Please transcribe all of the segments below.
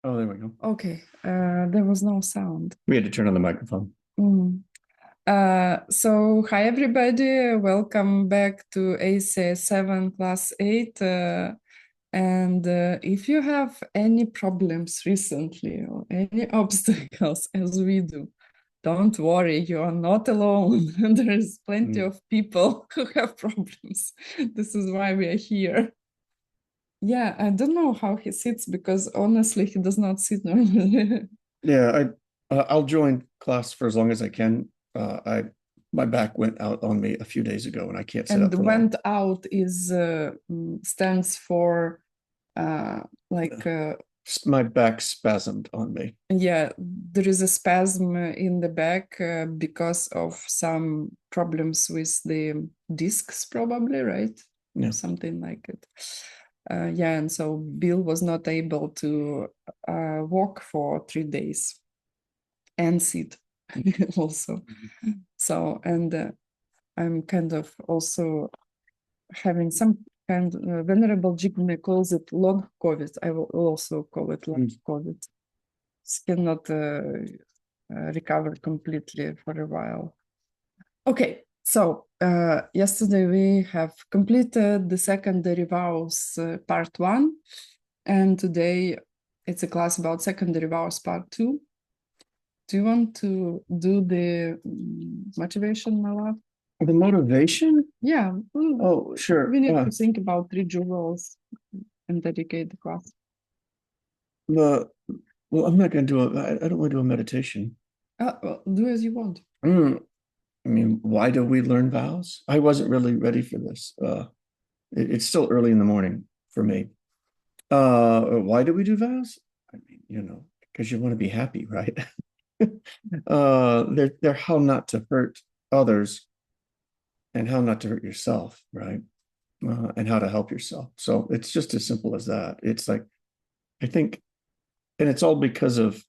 Oh, there we go. Okay, there was no sound. We had to turn on the microphone. Mm. So hi everybody, welcome back to ACI 7 class 8. And if you have any problems recently or any obstacles as we do, don't worry, you are not alone. There is plenty Mm. of people who have problems. This is why we are here. Yeah, I don't know how he sits because honestly, he does not sit normally. Yeah, I'll join class for as long as I can. I My back went out on me a few days ago, and I can't sit And up for long. went out is stands for uh, like My back spasmed on me. yeah, there is a spasm in the back because of some problems with the discs, probably, right? Yeah. Something like it. Yeah, and so Bill was not able to walk for 3 days and sit also. So, and I'm kind of also having some kind of venerable Jigme calls it long COVID. I will also call it long Mm. COVID. Cannot recover completely for a while. Okay, so yesterday we have completed the secondary vows part 1, and today it's a class about secondary vows part 2. Do you want to do the motivation, Mala? The motivation? Yeah, Oh, sure. we need to think about 3 jewels and dedicate the class. The well, I'm not going to do I don't want to do a meditation. Well, do as you want. Mm, I mean, why do we learn vows? I wasn't really ready for this. It's still early in the morning for me. Why do we do vows? I mean, because you want to be happy, right? They're how not to hurt others and how not to hurt yourself, right? And how to help yourself. So it's just as simple as that. It's like, I think, and it's all because of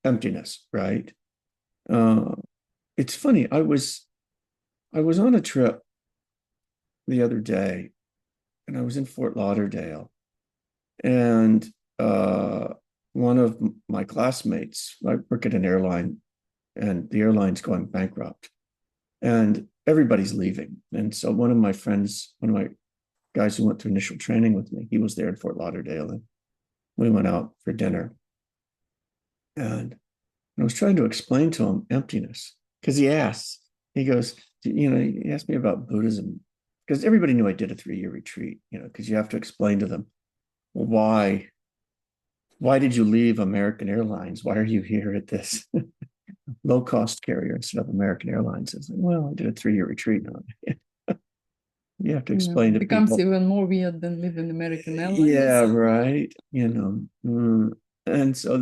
emptiness, right? Uh, it's funny. I was on a trip the other day, and I was in Fort Lauderdale, and uh, one of my classmates, I work at an airline, and the airline's going bankrupt, and everybody's leaving. And so one of my friends, one of my guys who went through initial training with me, he was there in Fort Lauderdale, and we went out for dinner. And I was trying to explain to him emptiness because he goes, he asked me about Buddhism because everybody knew I did a 3 year retreat, because you have to explain to them, well, why did you leave American Airlines? Why are you here at this low cost carrier instead of American Airlines? It's like, well, I did a 3 year retreat. You have to Yeah, explain to becomes people. even more weird than living American Airlines. Yeah, right. And so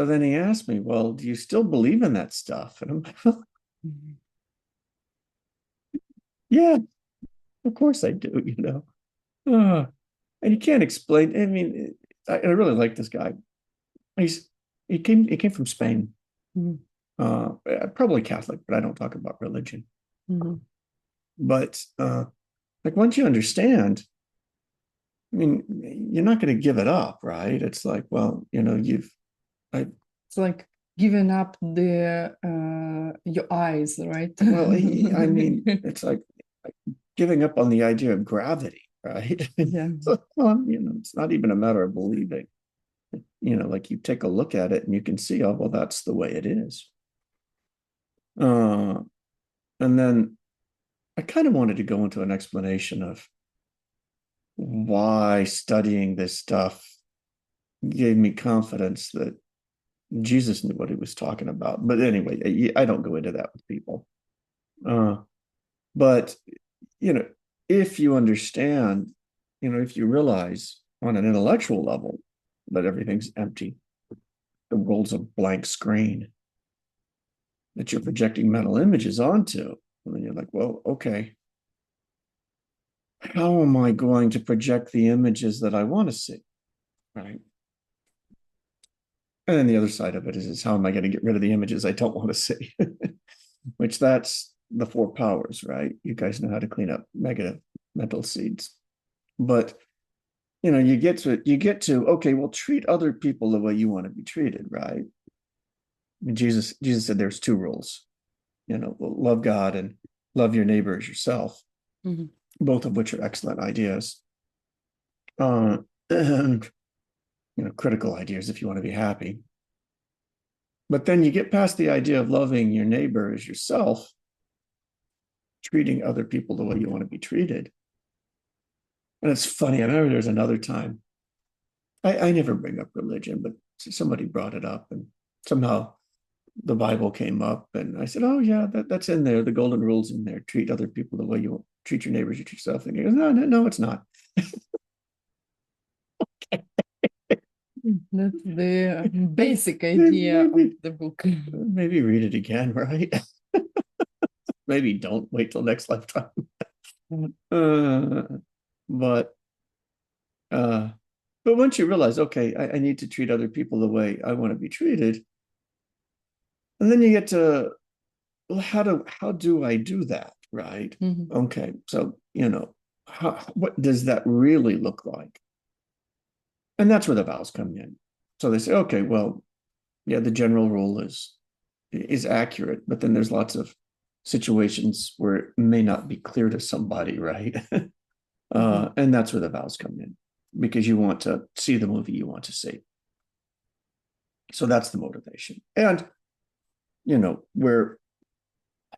then he asked me, well, do you still believe in that stuff? And I'm like, well, yeah, of course I do. And you can't explain. I mean, I really like this guy. He's he came from Spain, Mhm. uh, probably Catholic, but I don't talk about religion. Mhm. But like once you understand, I mean, you're not going to give it up, right? It's like, well, I, It's like giving up the your eyes, right? well, I mean, it's like giving up on the idea of gravity, right? Yeah. So, well, it's not even a matter of believing. Like you take a look at it and you can see, oh, well, that's the way it is. Uh, and then I kind of wanted to go into an explanation of why studying this stuff gave me confidence that Jesus knew what he was talking about. But anyway, I don't go into that with people. Uh, but, you know, if you understand, if you realize on an intellectual level that everything's empty, the world's a blank screen that you're projecting mental images onto, and then you're like, well, okay, how am I going to project the images that I want to see? Right. And then the other side of it is how am I going to get rid of the images I don't want to see? Which that's the 4 powers, right? You guys know how to clean up negative mental seeds. But, you get to, okay, well, treat other people the way you want to be treated, right? Jesus said there's two rules, love God and love your neighbor as yourself, both of which are excellent ideas. And critical ideas if you want to be happy. But then you get past the idea of loving your neighbor as yourself, treating other people the way you want to be treated. And it's funny, I remember there's another time, I never bring up religion, but somebody brought it up and somehow the Bible came up and I said, oh yeah, that's in there. The golden rule's in there. Treat other people the way you treat your neighbors, you treat yourself. And he goes, no, it's not. That's the basic idea of the book. Maybe read it again, right? Maybe don't wait till next lifetime. But once you realize, okay, I need to treat other people the way I want to be treated, and then you get to, well, how do I do that, right? Okay, so what does that really look like? And that's where the vows come in. So they say, okay, well, yeah, the general rule is accurate, but then there's lots of situations where it may not be clear to somebody, right? And that's where the vows come in, because you want to see the movie you want to see. So that's the motivation. And we're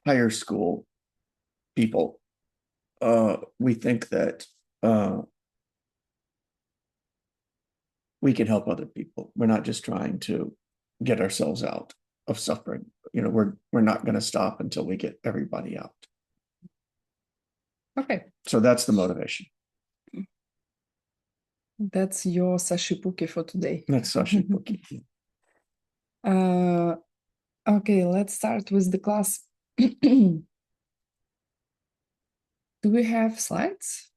higher school people, we think that we can help other people. We're not just trying to get ourselves out of suffering. We're not going to stop until we get everybody out. Okay. So that's the motivation. That's your sashipuke for today. That's sashipuke. Okay, let's start with the class. Do we have slides?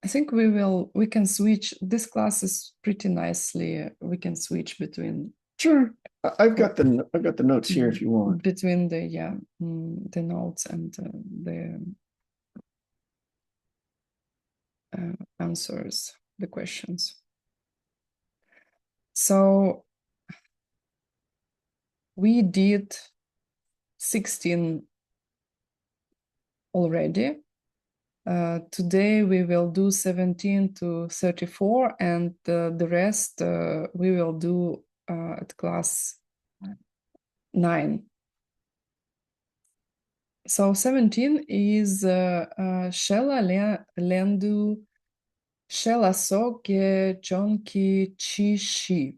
I think we can switch. This class is pretty nicely. We can switch between. Sure. I've got the notes here if you want. Between the notes and the answers, the questions. So we did 16 already. Today we will do 17 to 34, and the rest we will do at class 9. So 17 is Shela Lendu Shela Soke Chonki Chi Shi.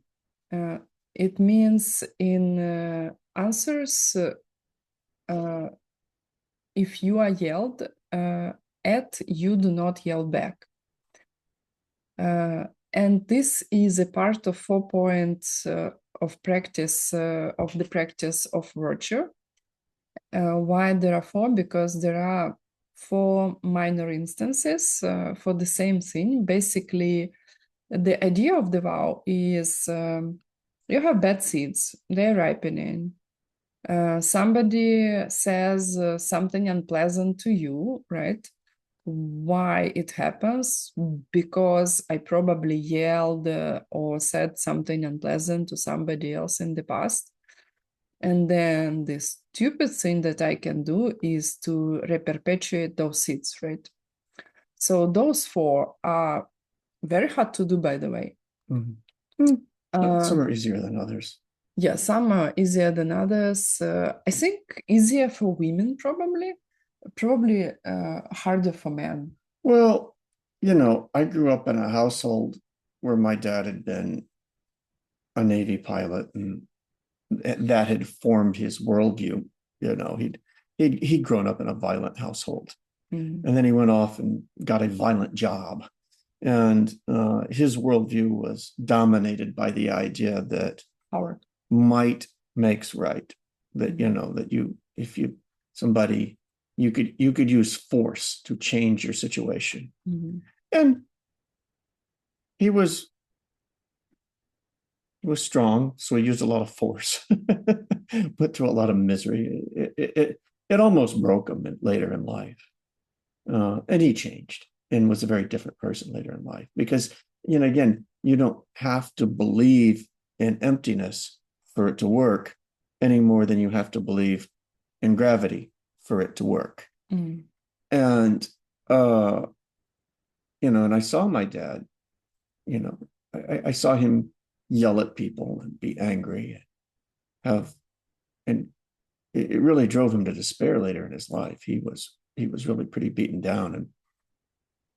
It means in answers, if you are yelled at, you do not yell back. And this is a part of 4 points of practice, of the practice of virtue. Why there are 4? Because there are 4 minor instances for the same thing. Basically, the idea of the vow is you have bad seeds, they're ripening. Somebody says something unpleasant to you, right? Why it happens? Because I probably yelled or said something unpleasant to somebody else in the past. And then the stupid thing that I can do is to reperpetuate those seeds, right? So those 4 are very hard to do, by the way. Some are easier than others. Yeah, some are easier than others. I think easier for women, probably harder for men. Well, I grew up in a household where my dad had been a Navy pilot, and that had formed his worldview. He'd grown up in a violent household, and then he went off and got a violent job, and his worldview was dominated by the idea that Power. Might makes right. That that you could use force to change your situation, and he was strong, so he used a lot of force, put through a lot of misery. It almost broke him later in life, and he changed. and was a very different person later in life. Because, again, you don't have to believe in emptiness for it to work any more than you have to believe in gravity for it to work. Mm. And, and I saw my dad, I saw him yell at people and be angry and it really drove him to despair later in his life. He was really pretty beaten down,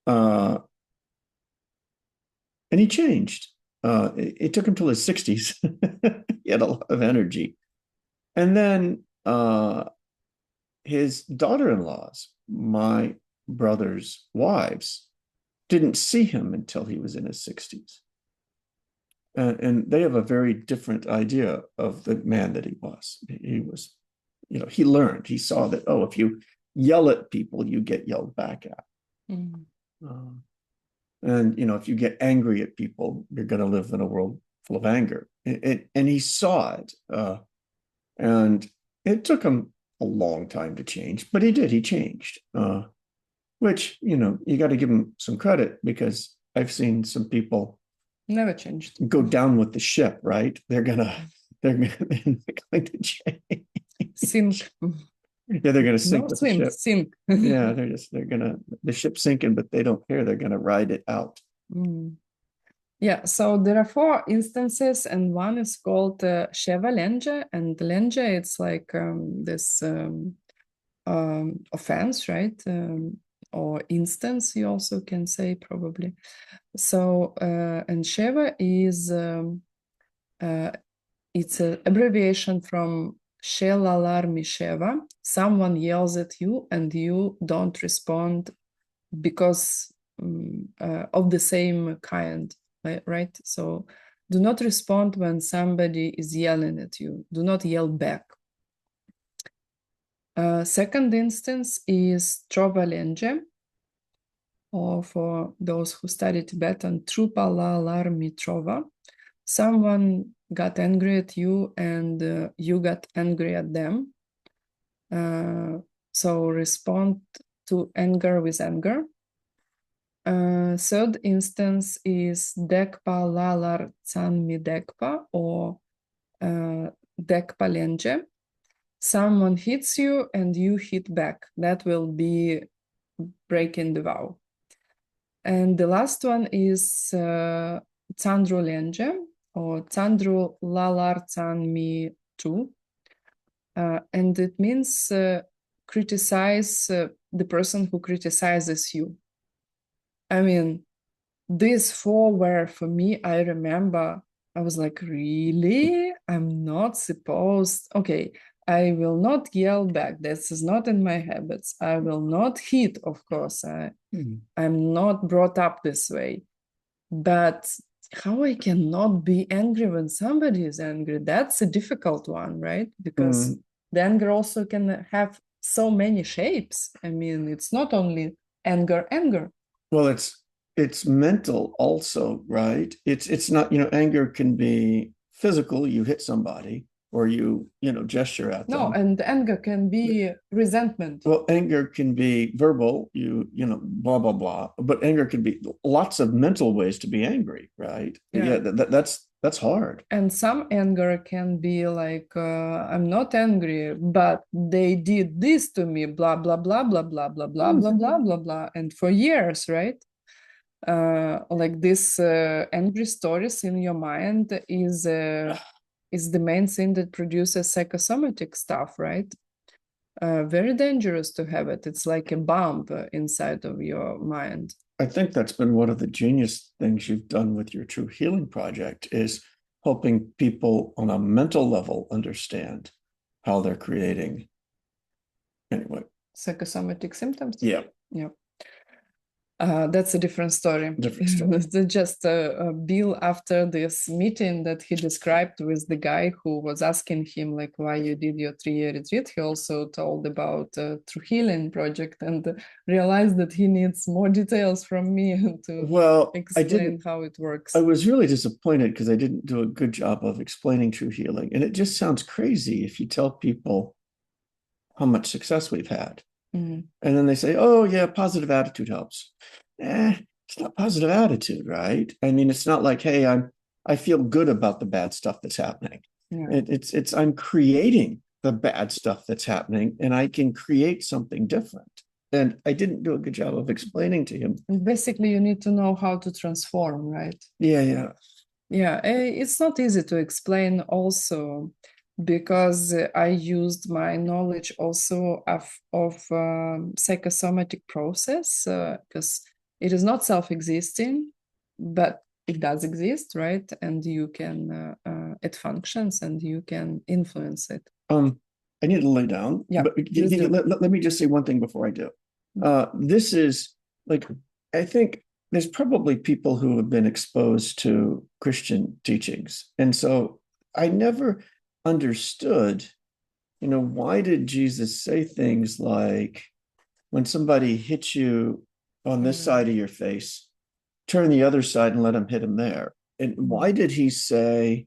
and he changed. It took him till his 60s. He had a lot of energy. And then his daughter-in-laws, my brother's wives, didn't see him until he was in his 60s. And they have a very different idea of the man that he was. He was, he learned, he saw that, oh, if you yell at people, you get yelled back at. Mm. And, if you get angry at people, you're going to live in a world full of anger. And he saw it. And it took him a long time to change, but he did. He changed, which, you got to give him some credit, because I've seen some people never changed, go down with the ship, right? They're going to change. Sink. Yeah, they're going to sink with the ship. Sink. Yeah, the ship's sinking, but they don't care. They're going to ride it out. Mm. Yeah, so there are 4 instances, and one is called Sheva Lenja, and Lenja, it's like this offense, right? Or instance, you also can say, probably. So, and Sheva is, it's an abbreviation from Shelalar Misheva. Someone yells at you and you don't respond because of the same kind, right? So do not respond when somebody is yelling at you. Do not yell back. Second instance is Trovalenge, or for those who study Tibetan, Trupalalar Mitrova. Someone got angry at you and you got angry at them. So respond to anger with anger. Third instance is Dekpa Lalar Tsanmi Dekpa, or Dekpa Lenje. Someone hits you and you hit back. That will be breaking the vow. And the last one is Tsandru Lenje, or Tsandru Lalar Tsanmi Tu. And it means criticize the person who criticizes you. I mean, these 4 were, for me, I remember, I was like, really? I'm not supposed, okay, I will not yell back. This is not in my habits. I will not hit, of course. I'm not brought up this way. But how I cannot be angry when somebody is angry? That's a difficult one, right? Because the anger also can have so many shapes. I mean, it's not only anger. Well, it's mental also, right? It's not, anger can be physical. You hit somebody, or you gesture at them. No, and anger can be resentment. Well, anger can be verbal, blah, blah, blah. But anger can be lots of mental ways to be angry, right? Yeah, that's hard. And some anger can be like, I'm not angry, but they did this to me, blah, blah, blah, blah, blah, blah, blah, blah, blah, blah, blah. And for years, right? Like this angry stories in your mind is the main thing that produces psychosomatic stuff, right? Very dangerous to have it. It's like a bomb inside of your mind. I think that's been one of the genius things you've done with your True Healing Project, is helping people on a mental level understand how they're creating, anyway, psychosomatic symptoms. Yeah. That's a different story. Just Bill, after this meeting that he described with the guy who was asking him like why you did your 3-year retreat, he also told about True Healing Project and realized that he needs more details from me to explain how it works. I was really disappointed because I didn't do a good job of explaining True Healing, and it just sounds crazy if you tell people how much success we've had. And then they say, oh yeah, positive attitude helps. it's not positive attitude, right? I mean, it's not like, hey, I feel good about the bad stuff that's happening. Yeah. It's I'm creating the bad stuff that's happening, and I can create something different. And I didn't do a good job of explaining to him. And basically, you need to know how to transform, right? Yeah. Yeah, it's not easy to explain also because I used my knowledge also of psychosomatic process because it is not self-existing, but it does exist, right? And you can it functions and you can influence it. I need to lay down, Yeah, but please do. let me just say one thing before I do. This is like, I think there's probably people who have been exposed to Christian teachings. And so I never understood, why did Jesus say things like, when somebody hits you on this side of your face, turn the other side and let them hit him there? And why did he say,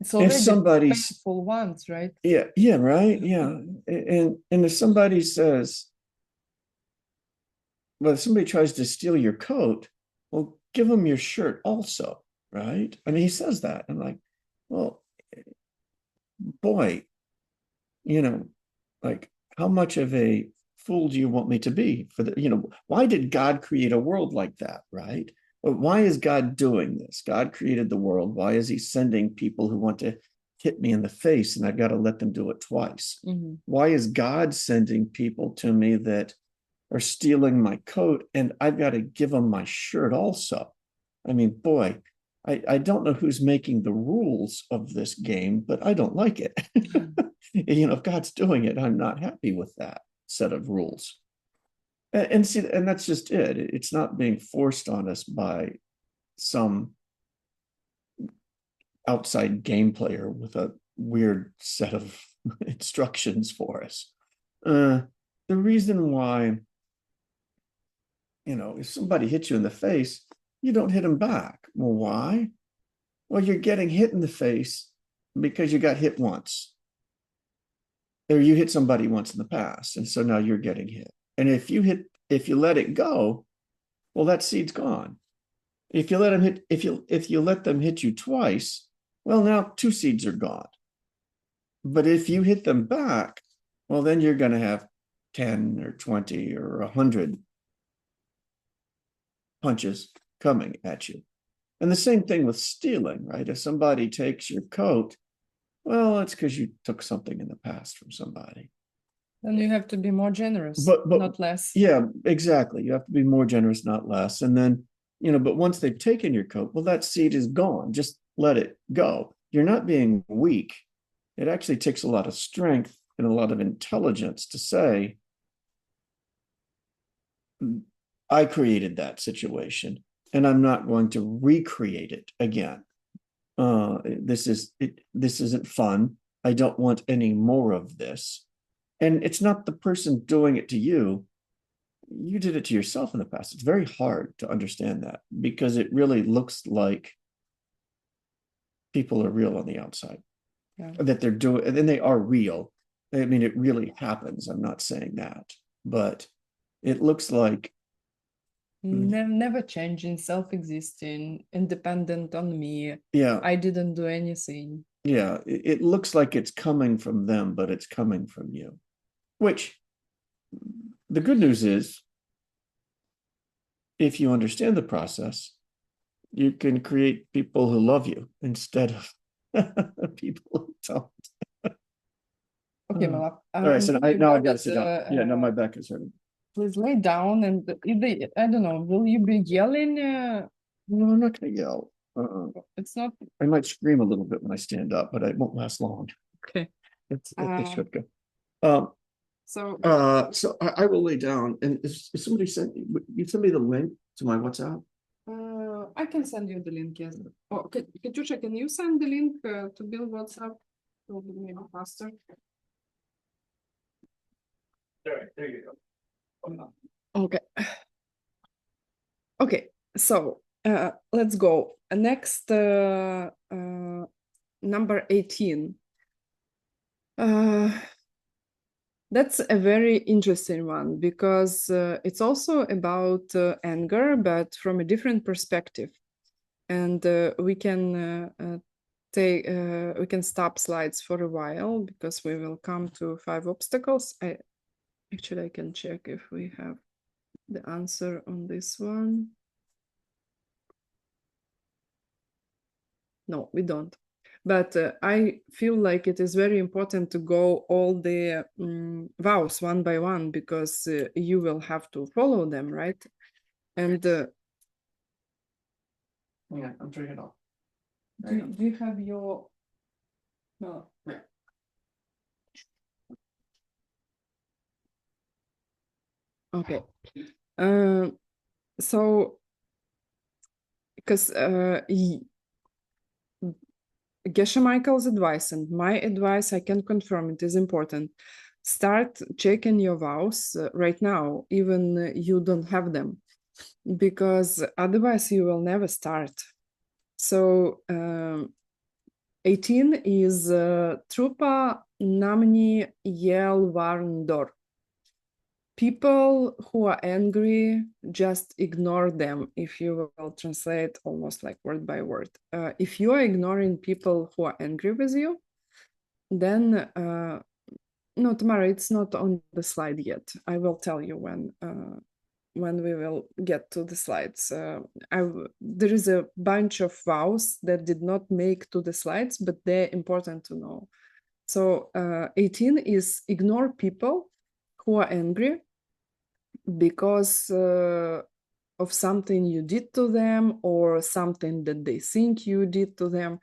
It's if already somebody's painful once, right? yeah, right, yeah, and if somebody says, well, if somebody tries to steal your coat, well, give them your shirt also, right? I mean, he says that. I'm like, well, boy, you know, like, how much of a fool do you want me to be for why did God create a world like that, right? But why is God doing this? God created the world. Why is he sending people who want to hit me in the face and I've got to let them do it twice? Why is God sending people to me that are stealing my coat and I've got to give them my shirt also? I mean, boy, I don't know who's making the rules of this game, but I don't like it. If God's doing it, I'm not happy with that set of rules. And see, and that's just it. It's not being forced on us by some outside game player with a weird set of instructions for us. The reason why, if somebody hits you in the face, you don't hit them back. Well, why? Well, you're getting hit in the face because you got hit once, or you hit somebody once in the past, and so now you're getting hit. And if you let it go, well, that seed's gone. If you let them hit you twice, well, now two seeds are gone. But if you hit them back, well, then you're going to have 10 or 20 or 100 punches coming at you. And the same thing with stealing, right? If somebody takes your coat, well, it's because you took something in the past from somebody. Then you have to be more generous, but not less. Yeah, exactly. You have to be more generous, not less. And then, but once they've taken your coat, well, that seed is gone. Just let it go. You're not being weak. It actually takes a lot of strength and a lot of intelligence to say, I created that situation and I'm not going to recreate it again. This isn't fun. I don't want any more of this. And it's not the person doing it to you. You did it to yourself in the past. It's very hard to understand that because it really looks like people are real on the outside. Yeah. That they're doing, and they are real. I mean, it really happens. I'm not saying that, but it looks like never changing, self-existing, independent on me. Yeah. I didn't do anything. Yeah. It looks like it's coming from them, but it's coming from you. Which the good news is, if you understand the process, you can create people who love you instead of people who don't. Okay, my love. All right, so now I've got to sit down. Yeah, no, my back is hurting. Please lay down and I don't know, will you be yelling? No, I'm not going to yell. It's not. I might scream a little bit when I stand up, but it won't last long. Okay. It should go. So I will lay down. And if somebody send me the link to my WhatsApp? I can send you the link, yes. Oh, Katyusha, can you send the link to Bill WhatsApp? It will be maybe faster. There you go. Okay. Okay, so let's go. Next, number 18. That's a very interesting one because it's also about anger, but from a different perspective. And we can we can stop slides for a while because we will come to 5 obstacles. Actually, I can check if we have the answer on this one. No, we don't. But I feel like it is very important to go all the vows one by one because you will have to follow them, right? And Yeah, I'm turning it off. do you have your... No. Yeah. Okay. So, because McMichael's advice and my advice, I can confirm it is important. Start checking your vows right now, even you don't have them, because otherwise you will never start. So 18 is Trupa Namni Yel Varndor. People who are angry, just ignore them, if you will translate almost like word by word. If you are ignoring people who are angry with you, then no, Tamara, it's not on the slide yet. I will tell you when we will get to the slides. There is a bunch of vows that did not make to the slides, but they're important to know. So 18 is ignore people who are angry because of something you did to them or something that they think you did to them.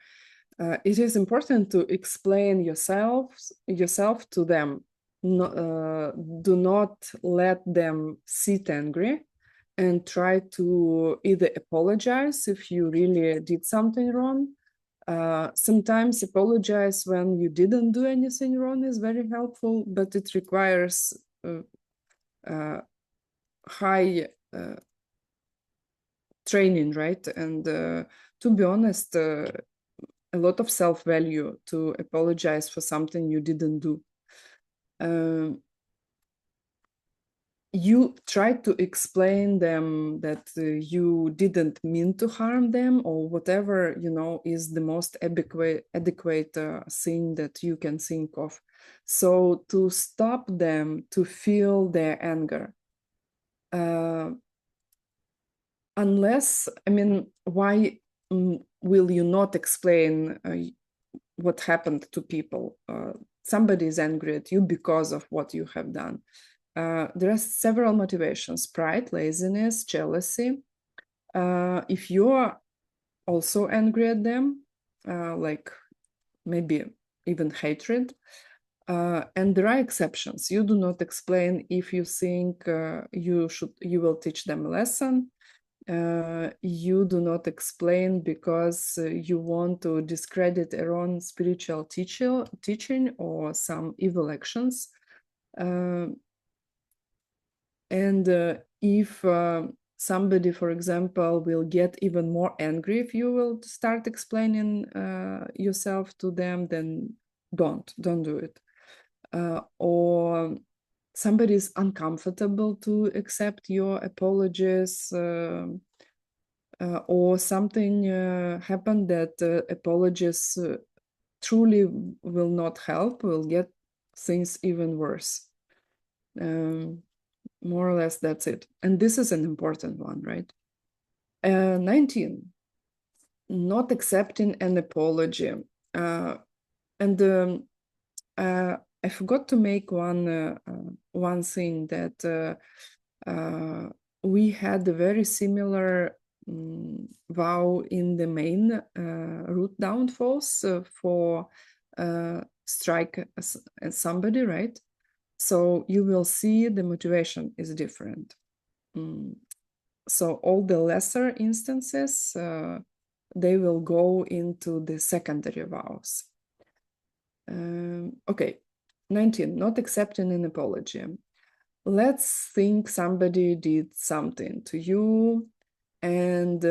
It is important to explain yourself to them. No, do not let them sit angry and try to either apologize if you really did something wrong. Sometimes apologize when you didn't do anything wrong is very helpful, but it requires high training, right? And to be honest, a lot of self-value to apologize for something you didn't do. You try to explain them that you didn't mean to harm them or whatever, you know, is the most adequate thing that you can think of. So to stop them to feel their anger. Unless, I mean, why will you not explain what happened to people? Somebody is angry at you because of what you have done. There are several motivations: pride, laziness, jealousy. If you are also angry at them, like maybe even hatred, and there are exceptions. You do not explain if you think you will teach them a lesson. You do not explain because you want to discredit your own spiritual teaching or some evil actions. And if somebody, for example, will get even more angry if you will start explaining yourself to them, then don't do it. Or somebody is uncomfortable to accept your apologies, or something happened that apologies truly will not help, will get things even worse. More or less, that's it. And this is an important one, right? 19, not accepting an apology. And I forgot to make one thing that we had a very similar vow in the main root downfalls for strike somebody, right? So you will see the motivation is different. So all the lesser instances, they will go into the secondary vows. Okay, 19, not accepting an apology. Let's think somebody did something to you and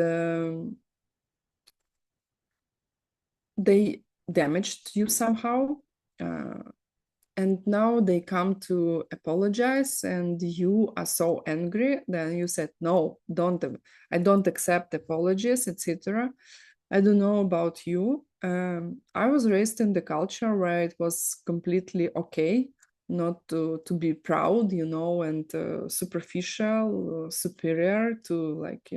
they damaged you somehow. and now they come to apologize, and you are so angry. Then you said, no, I don't accept apologies, etc. I don't know about you. I was raised in the culture where it was completely okay not to be proud, and superficial, superior to, like,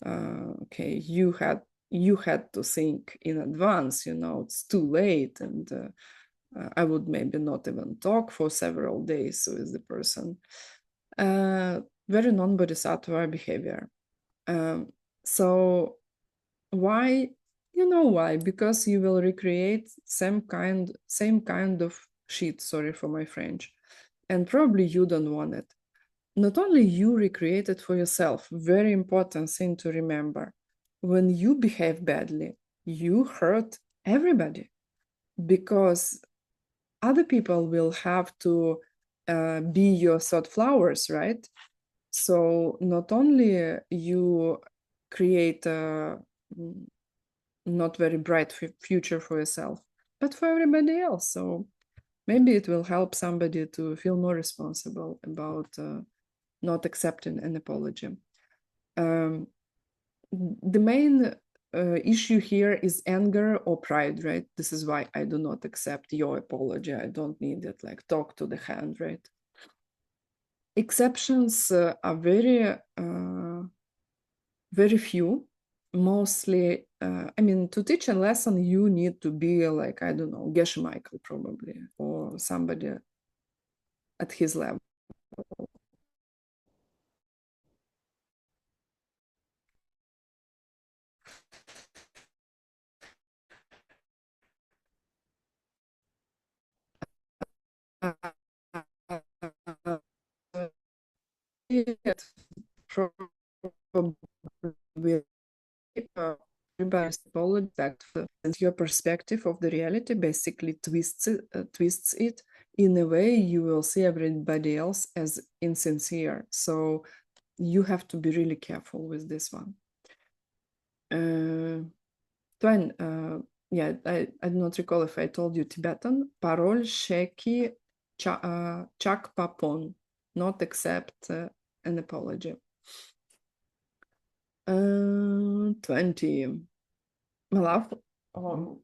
okay, you had to think in advance, it's too late, and I would maybe not even talk for several days with the person. Very non-bodhisattva behavior. So why? You know why? Because you will recreate same kind of shit, sorry for my French, and probably you don't want it. Not only you recreate it for yourself, very important thing to remember. When you behave badly, you hurt everybody, because other people will have to be your thought flowers, right? So not only you create a not very bright future for yourself, but for everybody else. So maybe it will help somebody to feel more responsible about not accepting an apology. The main issue here is anger or pride, right? This is why I do not accept your apology. I don't need it, like talk to the hand, right? Exceptions are very few. Mostly, I mean, to teach a lesson, you need to be like, I don't know, McMichael probably, or somebody at his level. Probably everybody's apology that your perspective of the reality basically twists it in a way you will see everybody else as insincere. So you have to be really careful with this one. Twain, yeah, I do not recall if I told you Tibetan. Parol sheki chak papon, not accept an apology. 20. Malaf,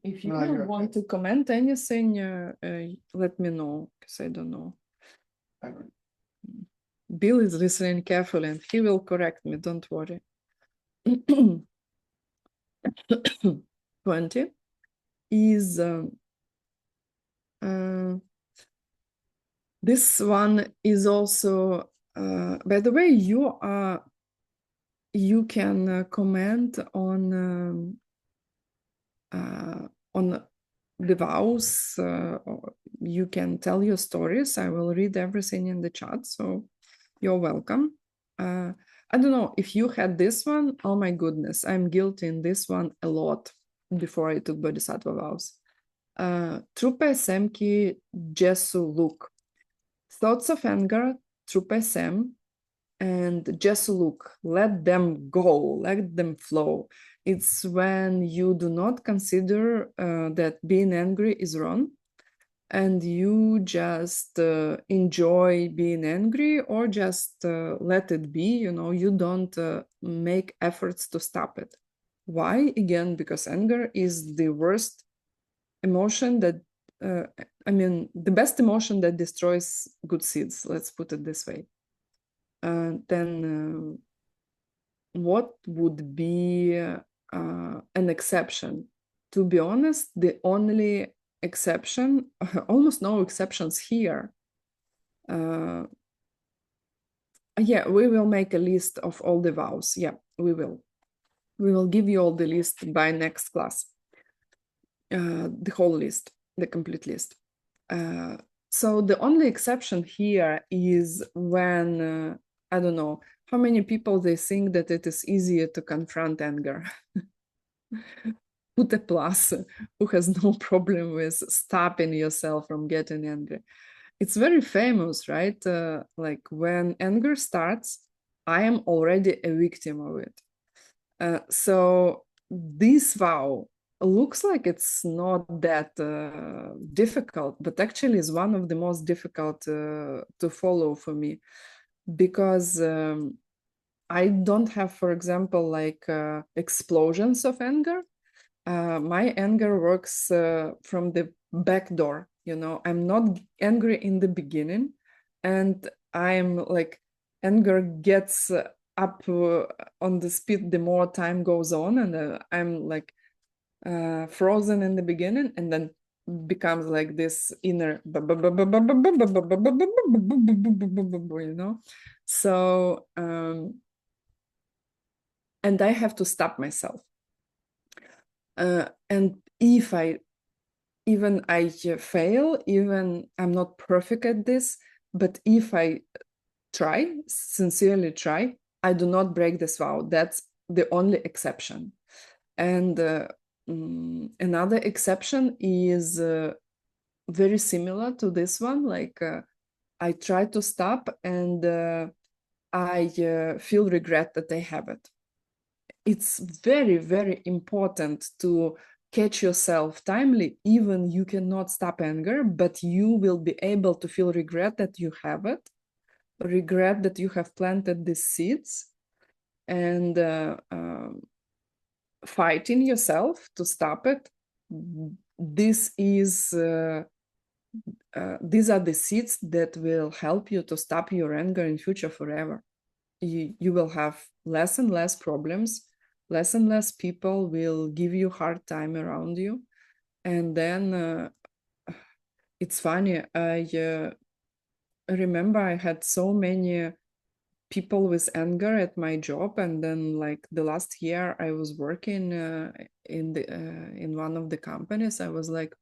if you want to comment anything, let me know, because I don't know. Bill is listening carefully and he will correct me, don't worry. 20 is this one is also, by the way, you can comment on the vows. You can tell your stories. I will read everything in the chat, so you're welcome. I don't know if you had this one. Oh my goodness, I'm guilty in this one a lot before I took Bodhisattva vows. Trupe semki jesu look. Thoughts of anger, trupe sem, and jesu look. Let them go, let them flow. It's when you do not consider that being angry is wrong, and you just enjoy being angry, or just let it be, you don't make efforts to stop it. Why? Again, because anger is the worst emotion that, the best emotion that destroys good seeds, let's put it this way. Then what would be an exception? To be honest, the only exception, almost no exceptions here. Yeah, we will make a list of all the vows. Yeah, we will. We will give you all the list by next class. The whole list, the complete list. So the only exception here is when, I don't know, how many people they think that it is easier to confront anger. Put a plus, who has no problem with stopping yourself from getting angry. It's very famous, right? Like when anger starts, I am already a victim of it. So this vow looks like it's not that difficult, but actually is one of the most difficult to follow for me, because I don't have, for example, like explosions of anger. My anger works from the back door. I'm not angry in the beginning, and I'm like, anger gets up on the speed the more time goes on, and I'm like frozen in the beginning, and then becomes like this inner, so and I have to stop myself. And if I fail, even I'm not perfect at this, but if I sincerely try, I do not break this vow. That's the only exception. And another exception is very similar to this one. Like I try to stop, and I feel regret that I have it. It's very, very important to catch yourself timely. Even you cannot stop anger, but you will be able to feel regret that you have it, regret that you have planted these seeds, and fighting yourself to stop it. This is these are the seeds that will help you to stop your anger in future forever. You will have less and less problems, less and less people will give you hard time around you. And then it's funny, I remember I had so many people with anger at my job, and then like the last year I was working in one of the companies, I was like,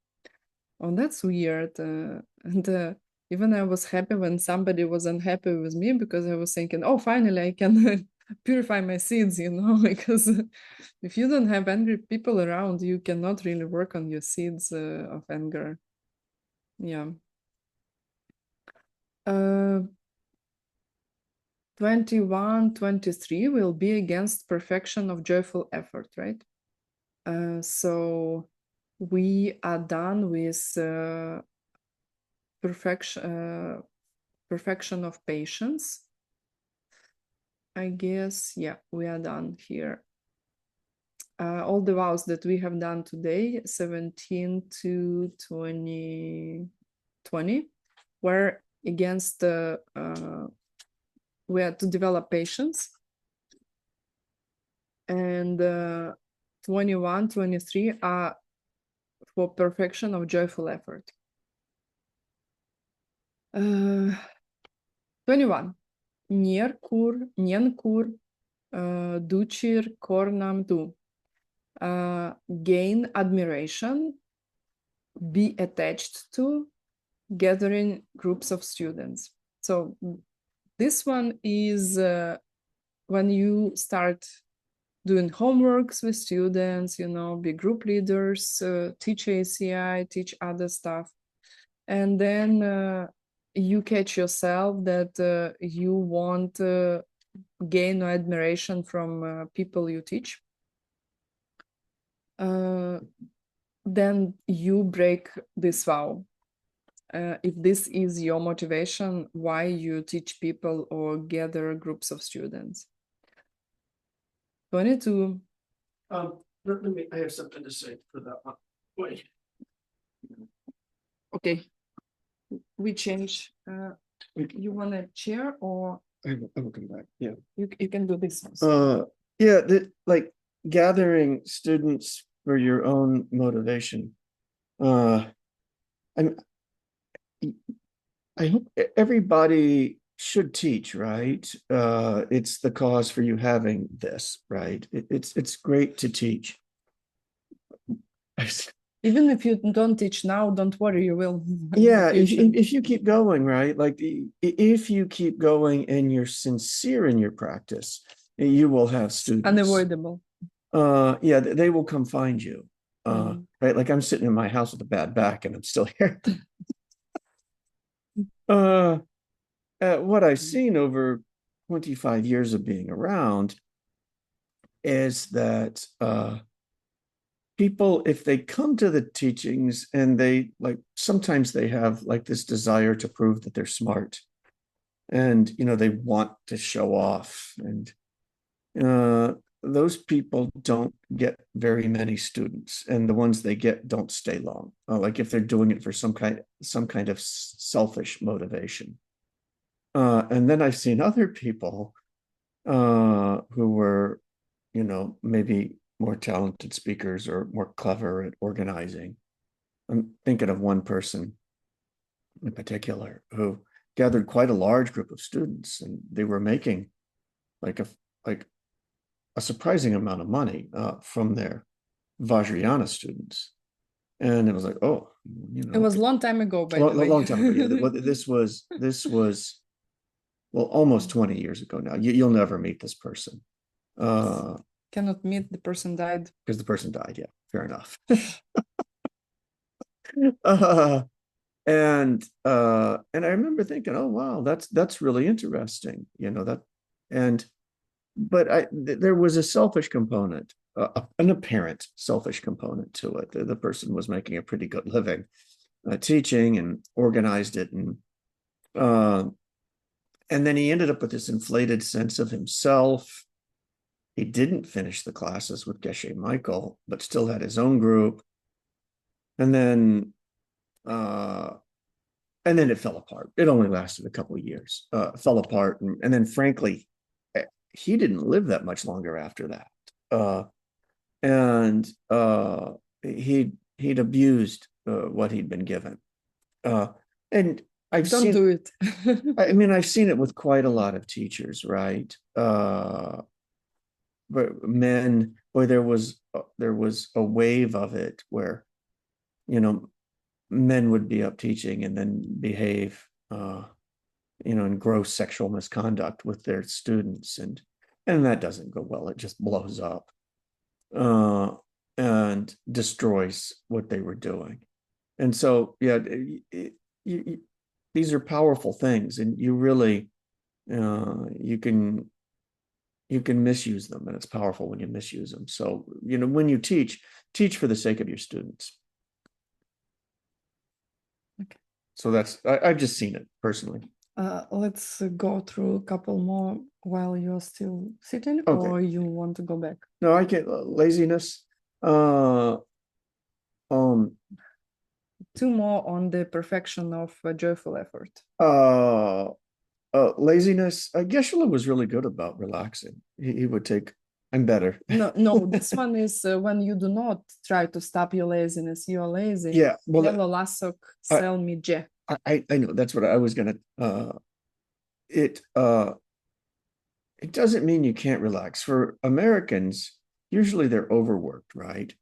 oh, that's weird. And even I was happy when somebody was unhappy with me, because I was thinking, oh, finally I can purify my seeds, because if you don't have angry people around, you cannot really work on your seeds of anger. Yeah. 21, 23 will be against perfection of joyful effort, right? So we are done with perfection of patience. I guess, yeah, we are done here. All the vows that we have done today, 17 to 20, were against we had to develop patience. And 21, 23 are for perfection of joyful effort. 21. Nierkur, nienkur, ducir cornam tu. Gain admiration, be attached to, gathering groups of students. So this one is when you start doing homeworks with students, be group leaders, teach ACI, teach other stuff. And then you catch yourself that you want gain or admiration from people you teach. Then you break this vow. If this is your motivation, why you teach people or gather groups of students. 22. Let me, I have something to say for that one. Wait. Okay. We change. You want a chair, or I will come back. Yeah. you can do this one. Yeah, like gathering students for your own motivation. I'm I hope everybody should teach, right? It's the cause for you having this, right? It's great to teach. Even if you don't teach now, don't worry, you will. Yeah, if you keep going, right? Like if you keep going and you're sincere in your practice, you will have students. Unavoidable. Yeah, they will come find you. Right? Like I'm sitting in my house with a bad back and I'm still here. What I've seen over 25 years of being around is that people, if they come to the teachings and they like, sometimes they have like this desire to prove that they're smart, and they want to show off, and those people don't get very many students, and the ones they get don't stay long. Like if they're doing it for some kind of selfish motivation. And then I've seen other people who were, maybe more talented speakers or more clever at organizing. I'm thinking of one person in particular who gathered quite a large group of students, and they were making like a surprising amount of money from their Vajrayana students. And it was like, oh, It was a long time ago, by a the way. long time ago. Yeah, this was well, almost 20 years ago now. You'll never meet this person. Cannot meet, the person died. Because the person died. Yeah, fair enough. uh, and I remember thinking, oh wow, that's really interesting. But there was a selfish component, an apparent selfish component to it. The person was making a pretty good living teaching and organized it, and then he ended up with this inflated sense of himself. He didn't finish the classes with Geshe Michael, but still had his own group. And then it fell apart. It only lasted a couple of year. Fell apart, and then frankly, he didn't live that much longer after that. And he'd abused what he'd been given. And I've Don't seen do it. I mean, I've seen it with quite a lot of teachers, right? But men, boy, there was a wave of it where, men would be up teaching and then behave, in gross sexual misconduct with their students, and that doesn't go well. It just blows up and destroys what they were doing. And so, yeah, these are powerful things, and you really you can misuse them, and it's powerful when you misuse them. So, when you teach for the sake of your students. Okay. So I've just seen it personally. Let's go through a couple more while you're still sitting, Okay. or you want to go back? No, I can't. Laziness. Two more on the perfection of joyful effort. Laziness. Geshe was really good about relaxing. He would take. I'm better. No, this one is when you do not try to stop your laziness. You are lazy. Yeah. Well, I know that's what I was gonna. It doesn't mean you can't relax. For Americans, usually they're overworked, right?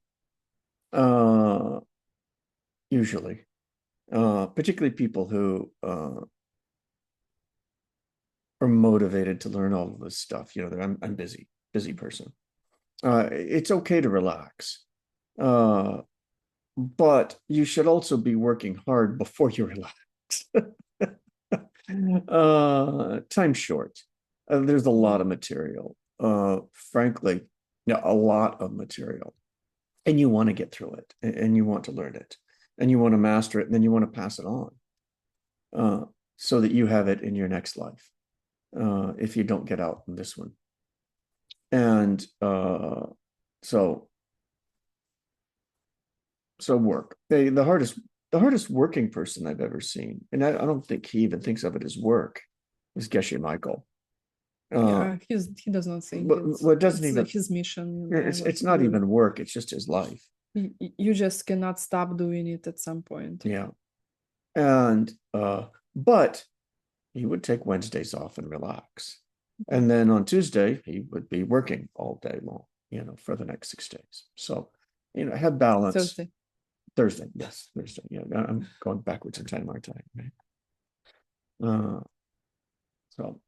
Usually, particularly people who are motivated to learn all of this stuff. I'm busy person. It's okay to relax, but you should also be working hard before you relax. Time's short. There's a lot of material. Frankly, a lot of material, and you want to get through it, and you want to learn it, and you want to master it, and then you want to pass it on, so that you have it in your next life, if you don't get out in this one. And so work. The hardest working person I've ever seen, and I don't think he even thinks of it as work, is Geshe Michael. Yeah, he does not think it doesn't even like his mission. It's not even work. It's just his life. You just cannot stop doing it at some point. Yeah, and but he would take Wednesdays off and relax, and then on Tuesday he would be working all day long, for the next 6 days. So, have balance. Thursday, yes, Thursday. Yeah, I'm going backwards in time, aren't I? Right. So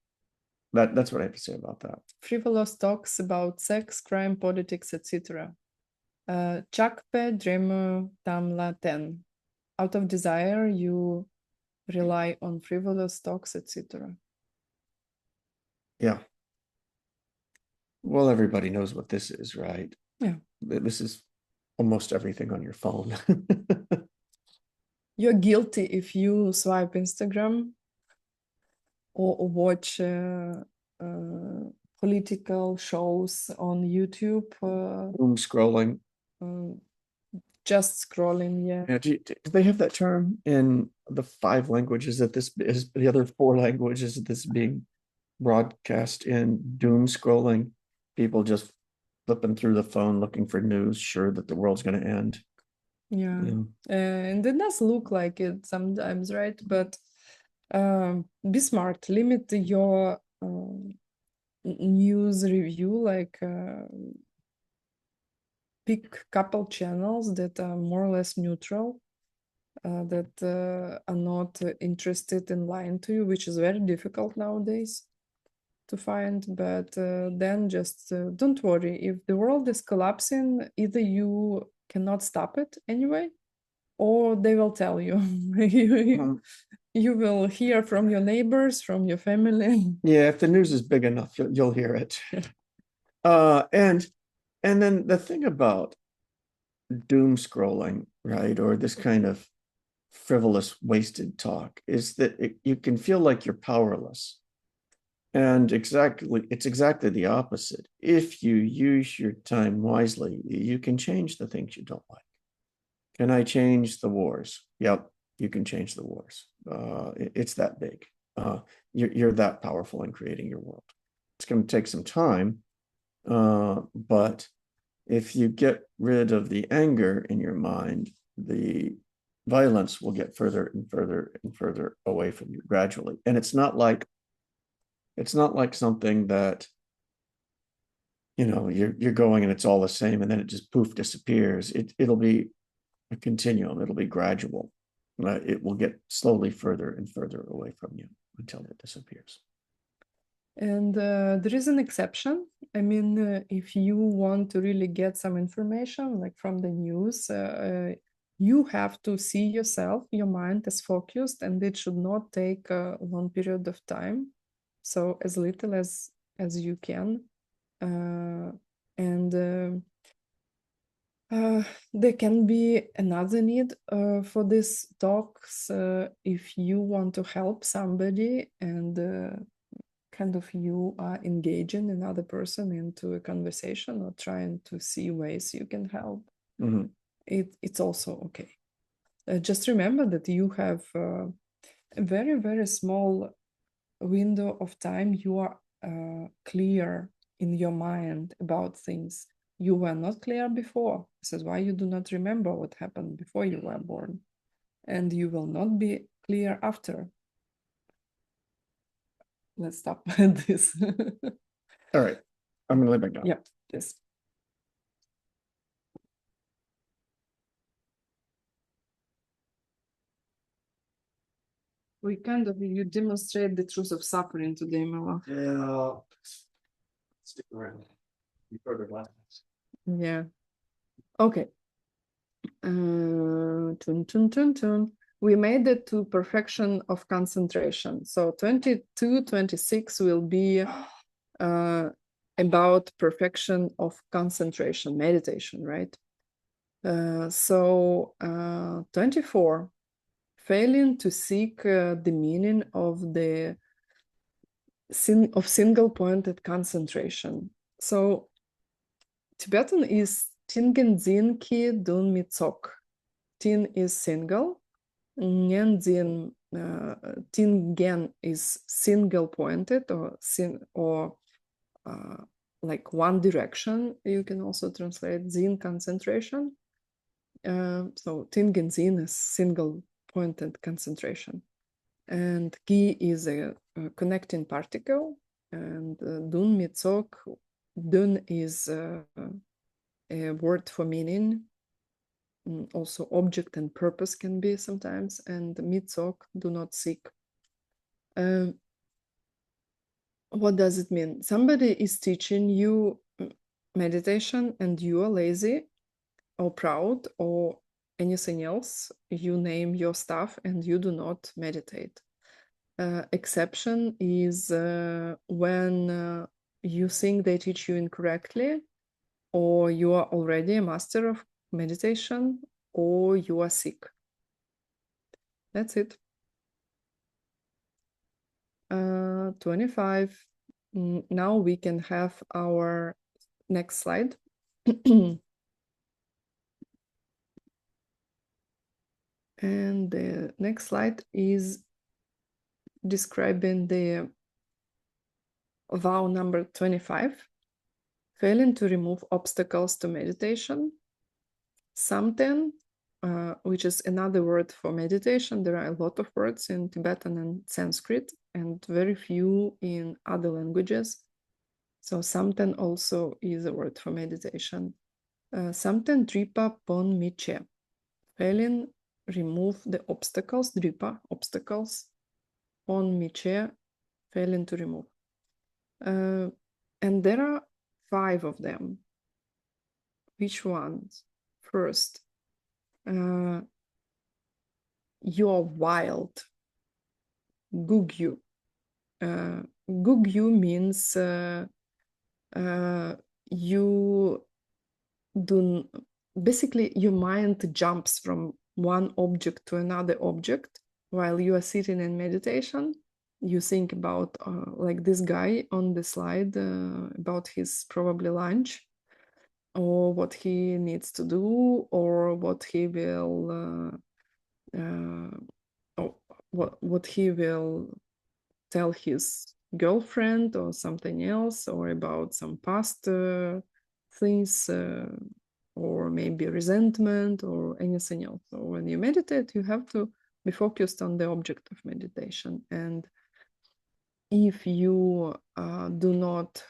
that's what I have to say about that. Frivolous talks about sex, crime, politics, etc. Chakpe Dremu Tamla 10. Out of desire, you rely on frivolous talks, etc. Yeah. Well, everybody knows what this is, right? Yeah. This is almost everything on your phone. You're guilty if you swipe Instagram or watch political shows on YouTube. Doom scrolling. Just scrolling, yeah. Yeah, do they have that term in the 5 languages that this is, the other 4 languages that this is being broadcast in? Doom scrolling, people just flipping through the phone looking for news, sure that the world's going to end. Yeah. And it does look like it sometimes, right? But be smart, limit your news review, like pick couple channels that are more or less neutral, that are not interested in lying to you, which is very difficult nowadays to find. But then just don't worry. If the world is collapsing, either you cannot stop it anyway, or they will tell you. You will hear from your neighbors, from your family. Yeah, if the news is big enough, you'll hear it. And then the thing about doom scrolling, right, or this kind of frivolous, wasted talk is that you can feel like you're powerless. And it's exactly the opposite. If you use your time wisely, you can change the things you don't like. Can I change the wars? Yep, you can change the wars. It's that big. You're that powerful in creating your world. It's going to take some time, but if you get rid of the anger in your mind, the violence will get further and further and further away from you gradually. And it's not like something that, you're going and it's all the same and then it just poof disappears. It'll be a continuum. It'll be gradual. It will get slowly further and further away from you until it disappears. And there is an exception. I mean, if you want to really get some information, like from the news, you have to see yourself, your mind is focused, and it should not take a long period of time. So as little as you can. And there can be another need for these talks if you want to help somebody and kind of you are engaging another person into a conversation or trying to see ways you can help. Mm-hmm. It's also okay. Just remember that you have a very, very small window of time. You are clear in your mind about things. You were not clear before. This is why you do not remember what happened before you were born. And you will not be clear after. Let's stop at this. All right. I'm going to lay back down. Yep, yes. We kind of, you demonstrate the truth of suffering today, Mela. Yeah. Stick around. You further glasses. Yeah. Okay. We made it to perfection of concentration. So 22, 26 will be about perfection of concentration, meditation, right? 24, failing to seek the meaning of the single pointed concentration. So Tibetan is Tingen Zin Ki Dun Mitsok. Tin is single, Nyen Zin Tingen is single pointed or like one direction. You can also translate Zin concentration. So Tingen Zin is single pointed concentration. And Ki is a connecting particle, and Dun Mitsok, Dun is a word for meaning. Also object and purpose can be sometimes, and Mitsok, do not seek. What does it mean? Somebody is teaching you meditation and you are lazy or proud or anything else. You name your stuff and you do not meditate. Exception is when you think they teach you incorrectly, or you are already a master of meditation, or you are sick. That's it. 25. Now we can have our next slide. And the next slide is describing the vow number 25, failing to remove obstacles to meditation. Samten, which is another word for meditation. There are a lot of words in Tibetan and Sanskrit, and very few in other languages. So Samten also is a word for meditation. Samten dripa pon miche, failing remove the obstacles, dripa, obstacles, pon miche, failing to remove. And there are 5 of them. Which ones? First, you're wild. Gugyu. Gugyu means you do basically your mind jumps from one object to another object while you are sitting in meditation. You think about like this guy on the slide about his probably lunch, or what he needs to do, or what he will what he will tell his girlfriend or something else, or about some past things, or maybe resentment or anything else. So when you meditate, you have to be focused on the object of meditation. And if you do not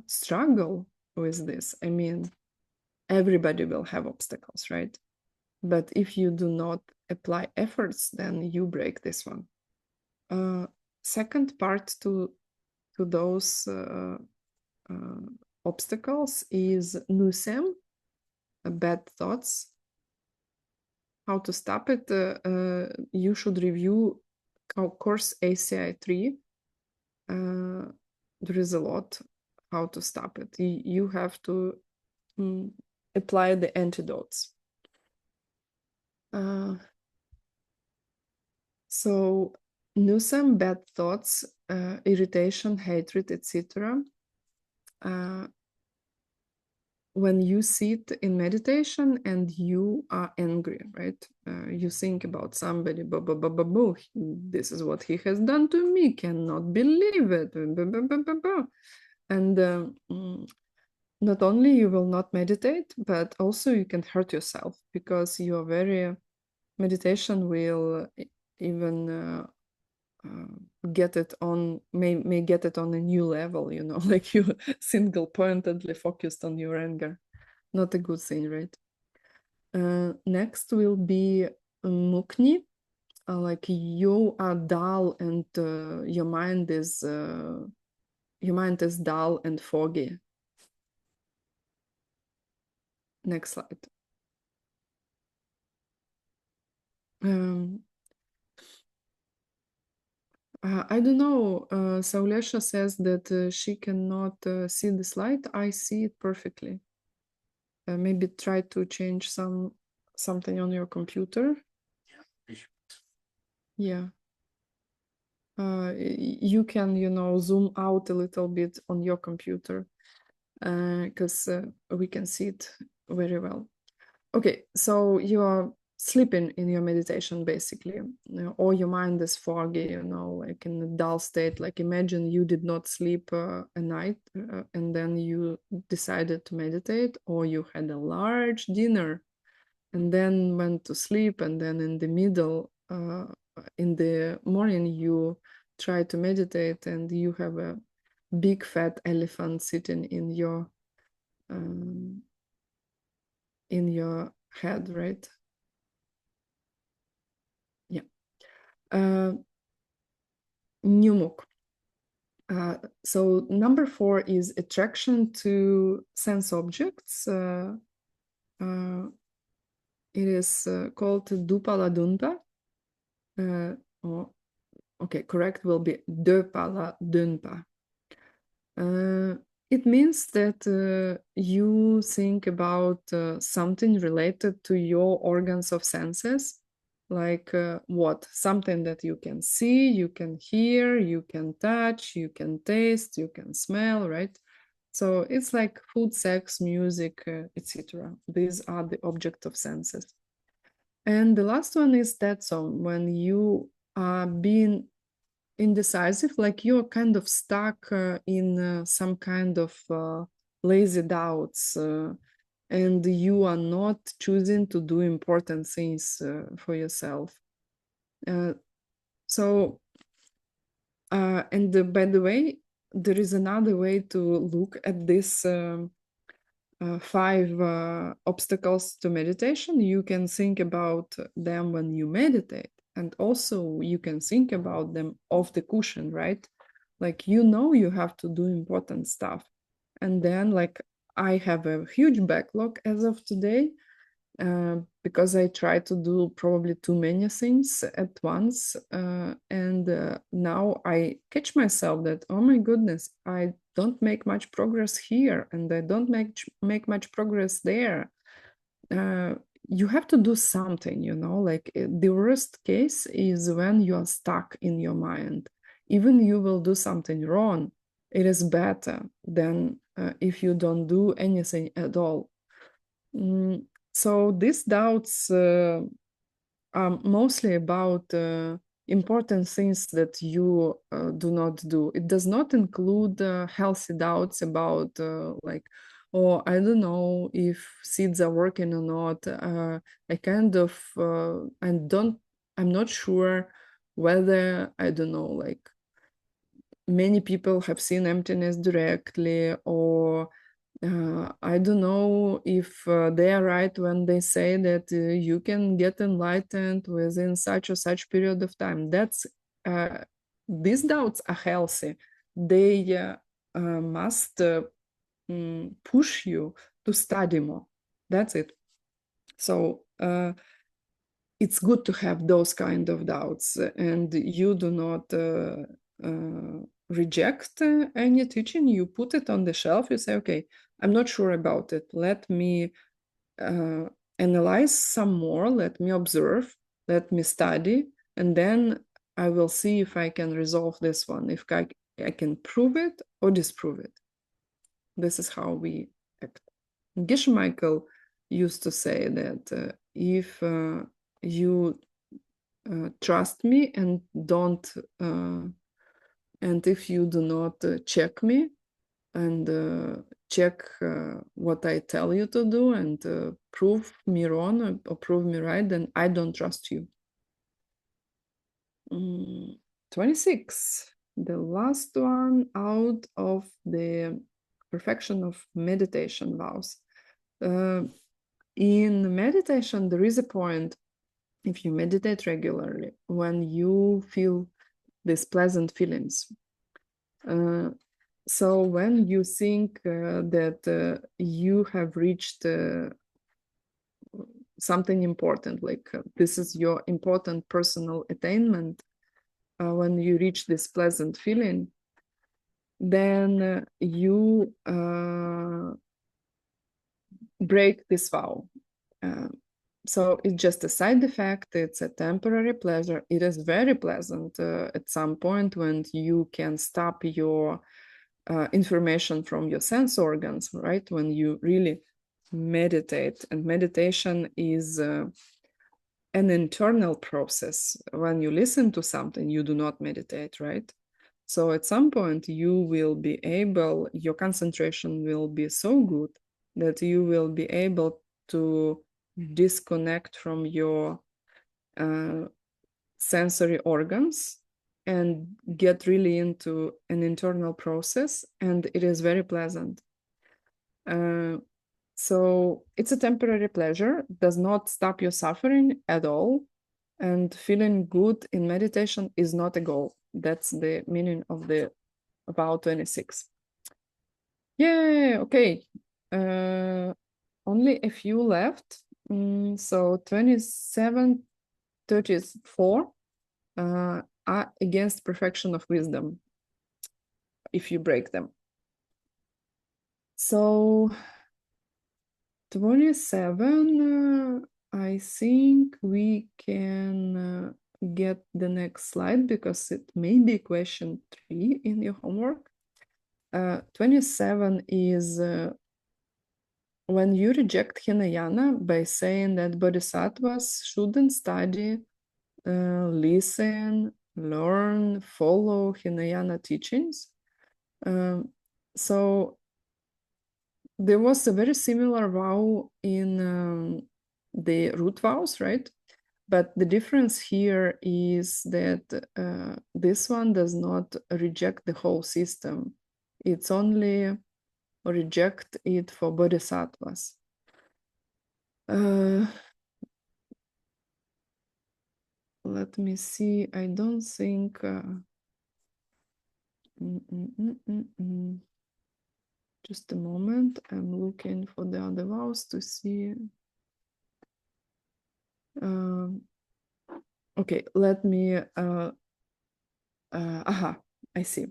struggle with this, I mean, everybody will have obstacles, right? But if you do not apply efforts, then you break this one. Second part to those obstacles is nusem, bad thoughts. How to stop it? You should review course ACI 3. There is a lot how to stop it. You have to apply the antidotes. So nusem, bad thoughts, irritation, hatred, etc. When you sit in meditation and you are angry, right? You think about somebody, this is what he has done to me, cannot believe it. And not only you will not meditate, but also you can hurt yourself, because your very meditation will even get it on, may get it on a new level, you know, like you single-pointedly focused on your anger. Not a good thing, right? Next will be mukni, like you are dull and your mind is dull and foggy. Next slide. I don't know. Saulesha says that she cannot see the slide. I see it perfectly. Maybe try to change something on your computer. Yeah. You can, you know, zoom out a little bit on your computer, because we can see it very well. Okay, so you are sleeping in your meditation, basically, you know, or your mind is foggy, you know, like in a dull state. Like imagine you did not sleep a night and then you decided to meditate, or you had a large dinner and then went to sleep, and then in the middle, in the morning, you try to meditate and you have a big fat elephant sitting in your head, right? Yeah. Nyumuk. So number 4 is attraction to sense objects. It is called Dupala Dunpa. Okay, correct will be Dupala Dunpa. It means that you think about something related to your organs of senses, like what? Something that you can see, you can hear, you can touch, you can taste, you can smell, right? So it's like food, sex, music, etc. These are the object of senses. And the last one is that song, when you are being indecisive, like you're kind of stuck in some kind of lazy doubts, and you are not choosing to do important things for yourself. Uh, so, and by the way, there is another way to look at this 5 obstacles to meditation. You can think about them when you meditate, and also you can think about them off the cushion, right? Like, you have to do important stuff. And then, like, I have a huge backlog as of today, because I try to do probably too many things at once. And now I catch myself that, oh my goodness, I don't make much progress here, and I don't make much progress there. You have to do something, like the worst case is when you are stuck in your mind. Even you will do something wrong, it is better than if you don't do anything at all. So these doubts are mostly about important things that you do not do. It does not include healthy doubts about like, oh, I don't know if seeds are working or not. I'm not sure whether, I don't know, like many people have seen emptiness directly, or I don't know if they are right when they say that you can get enlightened within such or such period of time. Uh, these doubts are healthy. They must push you to study more. That's it. So it's good to have those kind of doubts, and you do not reject any teaching. You put it on the shelf. You say, okay, I'm not sure about it. Let me analyze some more. Let me observe. Let me study. And then I will see if I can resolve this one, if I can prove it or disprove it. This is how we act. McMichael used to say that if you trust me and don't, and if you do not check me and check what I tell you to do and prove me wrong or prove me right, then I don't trust you. 26, the last one out of the perfection of meditation vows. In meditation, there is a point, if you meditate regularly, when you feel these pleasant feelings. So when you think that you have reached something important, like this is your important personal attainment, when you reach this pleasant feeling, then you break this vow. So it's just a side effect. It's a temporary pleasure. It is very pleasant at some point when you can stop your information from your sense organs, right? When you really meditate. And meditation is an internal process. When you listen to something, you do not meditate, right? So at some point, you will be able, your concentration will be so good that you will be able to disconnect from your sensory organs and get really into an internal process, and it is very pleasant. So it's a temporary pleasure, does not stop your suffering at all, and feeling good in meditation is not a goal. That's the meaning of the vow 26. Yeah, okay. Only a few left. So 27, 34 are against perfection of wisdom if you break them. So 27, I think we can get the next slide because it may be question 3 in your homework. 27 is when you reject Hinayana by saying that bodhisattvas shouldn't study, listen, learn, follow Hinayana teachings. So there was a very similar vow in the root vows, right? But the difference here is that this one does not reject the whole system. It's only reject it for bodhisattvas. Let me see. I don't think. Just a moment. I'm looking for the other vows to see. Okay, let me. I see.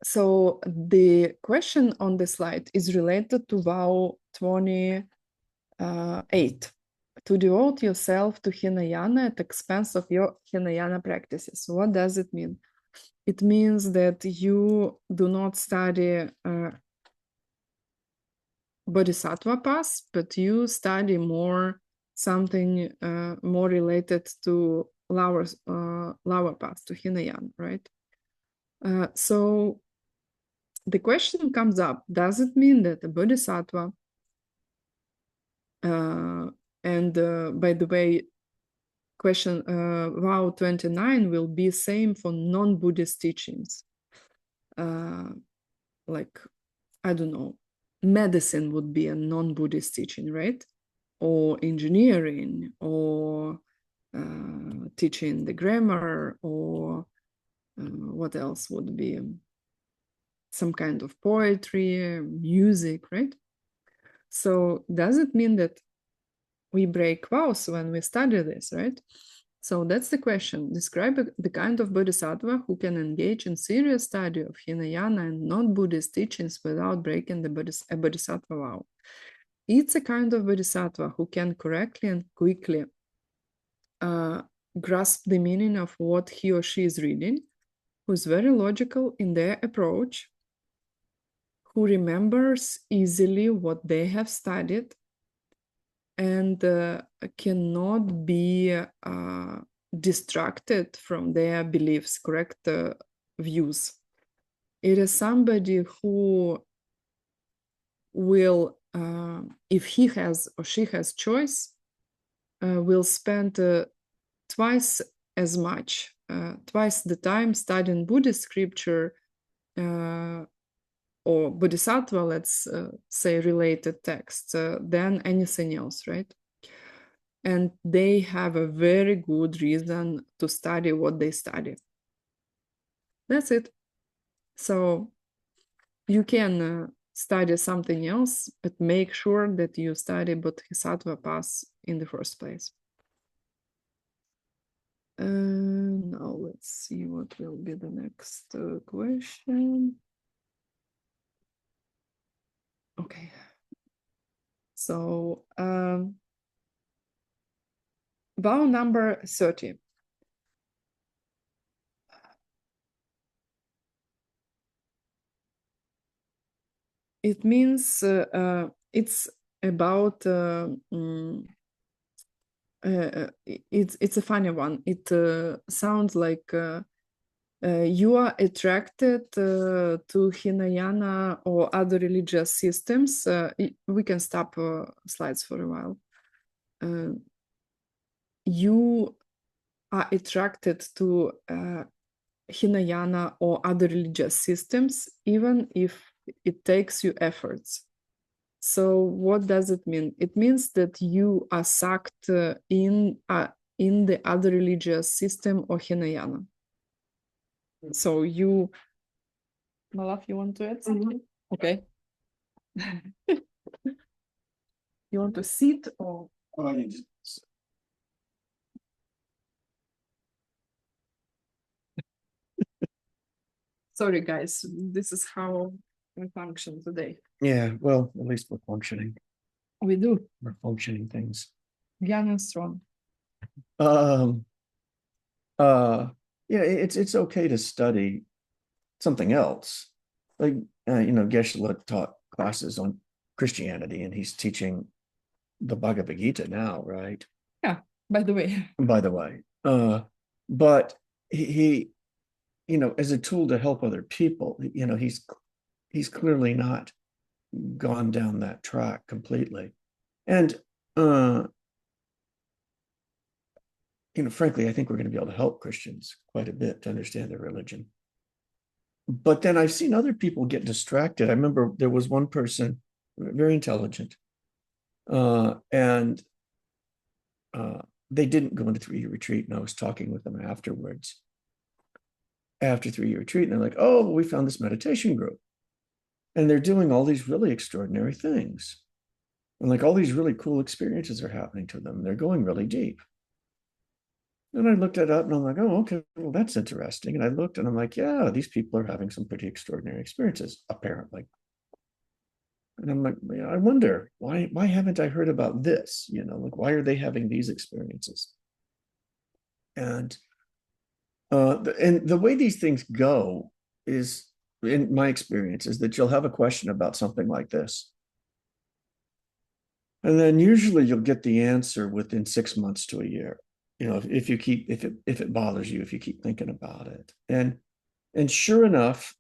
So the question on the slide is related to vow 28. To devote yourself to Hinayana at the expense of your Hinayana practices. What does it mean? It means that you do not study Bodhisattva path, but you study more something more related to lower path, to Hinayana, right? So the question comes up, does it mean that a Bodhisattva, and by the way, question vow 29 will be same for non-Buddhist teachings. Like, I don't know, medicine would be a non-Buddhist teaching, right? Or engineering, or teaching the grammar, or what else would be some kind of poetry, music, right? So does it mean that we break vows when we study this, right? So that's the question. Describe the kind of bodhisattva who can engage in serious study of Hinayana and non-Buddhist teachings without breaking the bodhisattva vow. It's a kind of bodhisattva who can correctly and quickly grasp the meaning of what he or she is reading, who is very logical in their approach, who remembers easily what they have studied, and cannot be distracted from their beliefs, correct views. It is somebody who will, if he has or she has choice, will spend twice as much, twice the time studying Buddhist scripture or Bodhisattva, let's say, related texts than anything else, right? And they have a very good reason to study what they study. That's it. So you can study something else, but make sure that you study Bodhisattva path in the first place. Now let's see what will be the next question. Okay. So vow number 30. It means it's about it's a funny one. It sounds like you are attracted to Hinayana or other religious systems. We can stop slides for a while. You are attracted to Hinayana or other religious systems, even if it takes you efforts. So what does it mean? It means that you are sucked in the other religious system or Hinayana. So you, Malaf, you want to add something? Okay. You want to sit or? Sorry, guys. This is how we function today. Yeah, well, at least we're functioning. We do. We're functioning things. Young and strong. Um, yeah, it's okay to study something else. Like, Geshe taught classes on Christianity, and he's teaching the Bhagavad Gita now, right? Yeah, by the way. By the way. But he, as a tool to help other people, he's clearly not gone down that track completely. And frankly, I think we're going to be able to help Christians quite a bit to understand their religion. But then I've seen other people get distracted. I remember there was one person, very intelligent, and they didn't go into 3-year retreat. And I was talking with them afterwards, after 3-year retreat, and they're like, "Oh, we found this meditation group, and they're doing all these really extraordinary things, and like all these really cool experiences are happening to them. They're going really deep." And I looked it up and I'm like, "Oh, okay, well, that's interesting." And I looked and I'm like, "Yeah, these people are having some pretty extraordinary experiences, apparently." And I'm like, I wonder why haven't I heard about this? Like, why are they having these experiences? And the way these things go is, in my experience, is that you'll have a question about something like this. And then usually you'll get the answer within 6 months to a year. If it bothers you, if you keep thinking about it. And sure enough,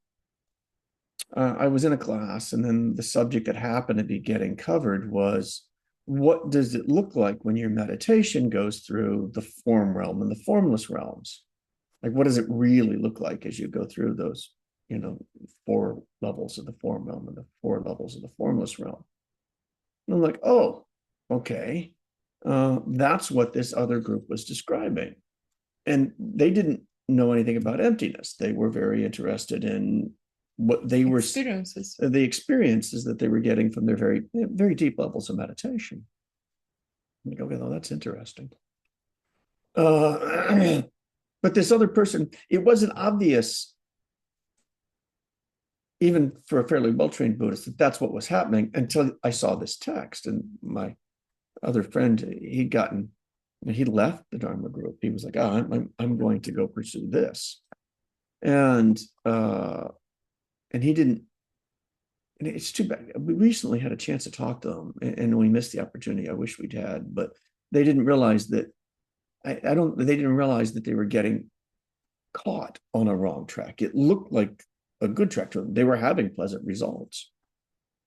I was in a class, and then the subject that happened to be getting covered was, what does it look like when your meditation goes through the form realm and the formless realms? Like, what does it really look like as you go through those, 4 levels of the form realm and the 4 levels of the formless realm? And I'm like, oh, okay. That's what this other group was describing. And they didn't know anything about emptiness. They were very interested in what they were, the experiences that they were getting from their very, very deep levels of meditation. I'm like, okay, well, that's interesting. But this other person, it wasn't obvious, even for a fairly well-trained Buddhist, that that's what was happening until I saw this text. And my other friend, he left the Dharma group. He was like, "Oh, I'm going to go pursue this," and he didn't. And it's too bad. We recently had a chance to talk to them, and we missed the opportunity. I wish we'd had, but they didn't realize that. They didn't realize that they were getting caught on a wrong track. It looked like a good track to them. They were having pleasant results,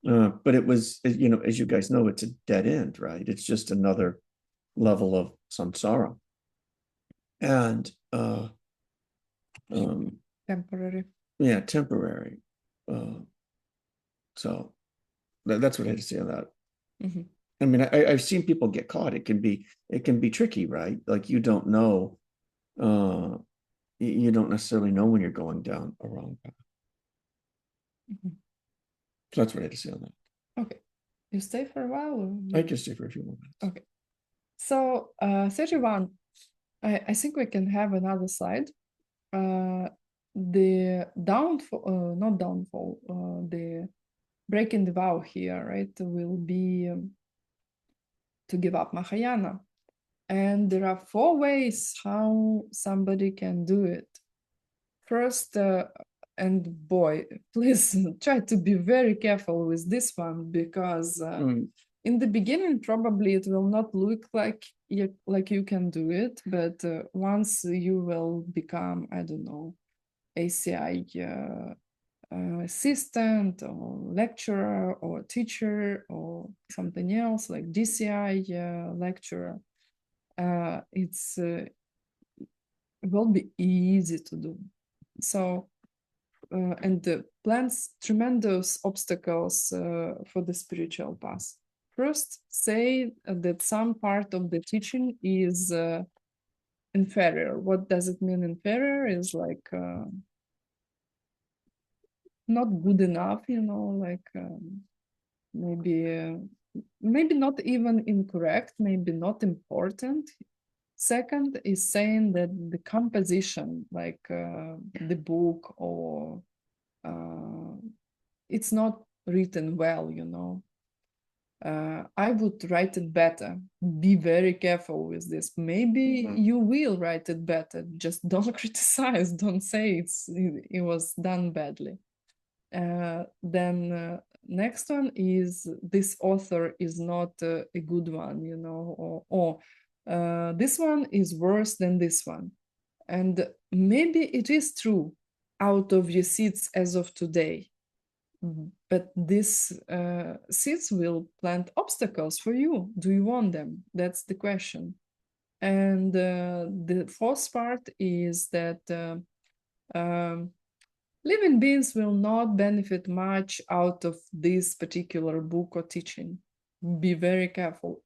but it was, as you guys know, it's a dead end, right? It's just another level of samsara, and temporary. Yeah, temporary. So that's what I had to say on that. Mm-hmm. I mean, I've seen people get caught. It can be tricky, right? Like, you don't know, you don't necessarily know when you're going down a wrong path. Mm-hmm. So that's what I had to say on that. Okay. You stay for a while? Or... I can stay for a few more minutes. Okay. So 31, I think we can have another slide. The downfall, not downfall, the breaking the vow here, right, will be to give up Mahayana. And there are 4 ways how somebody can do it. First, and boy, please try to be very careful with this one, because in the beginning, probably it will not look like you can do it, but once you will become, I don't know, ACI assistant or lecturer or teacher or something else like DCI lecturer, it will be easy to do. So, and plants tremendous obstacles for the spiritual path. First, say that some part of the teaching is inferior. What does it mean inferior? Is like not good enough, like maybe not even incorrect, maybe not important. Second is saying that the composition, like the book or it's not written well, I would write it better. Be very careful with this. Maybe you will write it better. Just don't criticize. Don't say it was done badly. Then next one is this author is not a good one, or this one is worse than this one. And maybe it is true out of your seeds as of today. But these seeds will plant obstacles for you. Do you want them? That's the question. And the fourth part is that living beings will not benefit much out of this particular book or teaching. Be very careful.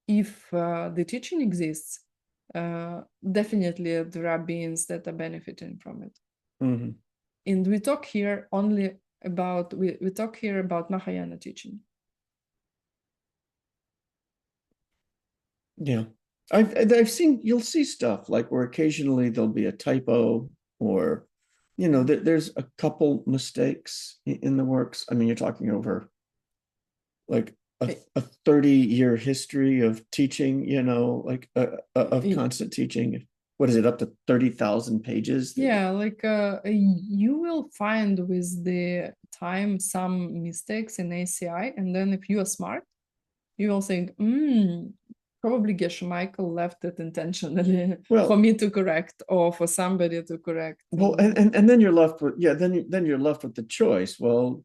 If the teaching exists, definitely there are beings that are benefiting from it. Mm-hmm. And we talk here only about we talk here about Mahayana teaching. Yeah, I've seen, you'll see stuff like where occasionally there'll be a typo, or there's a couple mistakes in the works. I mean, you're talking over like a 30-year history of teaching, like of constant teaching. What is it, up to 30,000 pages? Yeah, like you will find with the time some mistakes in ACI, and then if you are smart, you will think, probably McMichael left it intentionally for me to correct, or for somebody to correct. Well, and then you're left with then you're left with the choice. Well,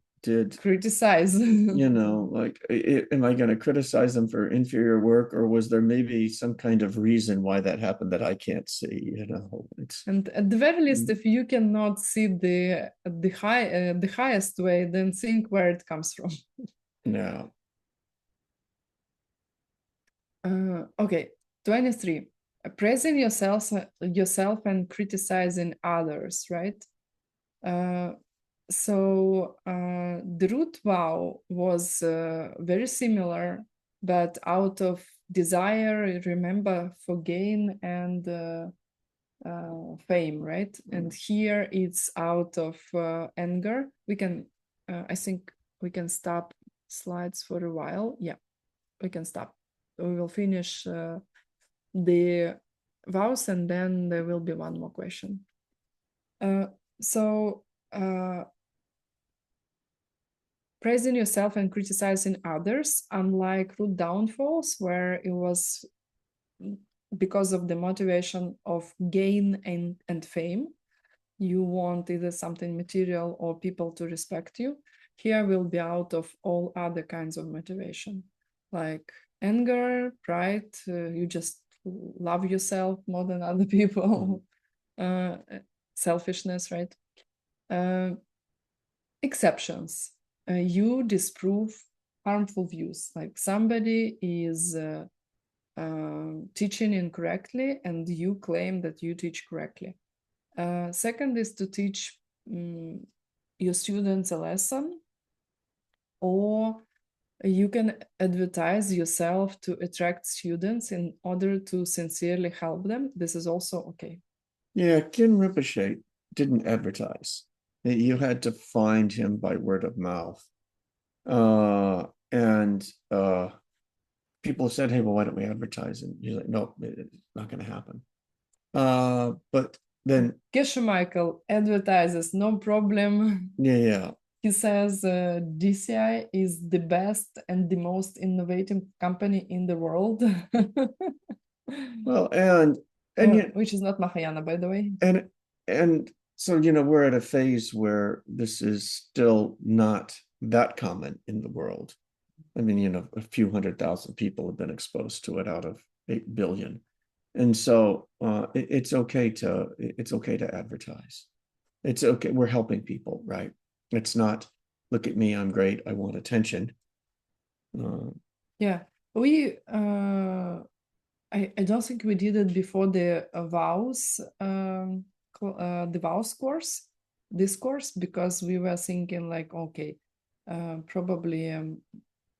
criticize. Like, am I going to criticize them for inferior work, or was there maybe some kind of reason why that happened that I can't see? And at the very least, if you cannot see the highest way, then think where it comes from. No. Okay, 23. Praising yourself and criticizing others, right? So the root vow was very similar, but out of desire, remember, for gain and fame, right? And here it's out of anger. We can, I think we can stop slides for a while. Yeah, we can stop. We will finish the vows, and then there will be one more question. Praising yourself and criticizing others, unlike root downfalls, where it was because of the motivation of gain and fame, you want either something material or people to respect you. Here will be out of all other kinds of motivation, like anger, pride, you just love yourself more than other people, selfishness, right? Exceptions. You disprove harmful views, like somebody is teaching incorrectly and you claim that you teach correctly. Second is to teach your students a lesson, or you can advertise yourself to attract students in order to sincerely help them. This is also okay. Yeah, Kin Rinpoche didn't advertise. You had to find him by word of mouth. And people said, hey, well, why don't we advertise? And he's like, no, it's not going to happen. But then McMichael advertises, no problem. Yeah. He says DCI is the best and the most innovative company in the world. Well, and which is not Mahayana, by the way. And so, we're at a phase where this is still not that common in the world. I mean, a few 100,000 people have been exposed to it out of 8 billion. And so it's okay to advertise. It's okay. We're helping people, right? It's not, look at me, I'm great, I want attention. Yeah, we I don't think we did it before the vows, the vows course, this course, because we were thinking like, okay, probably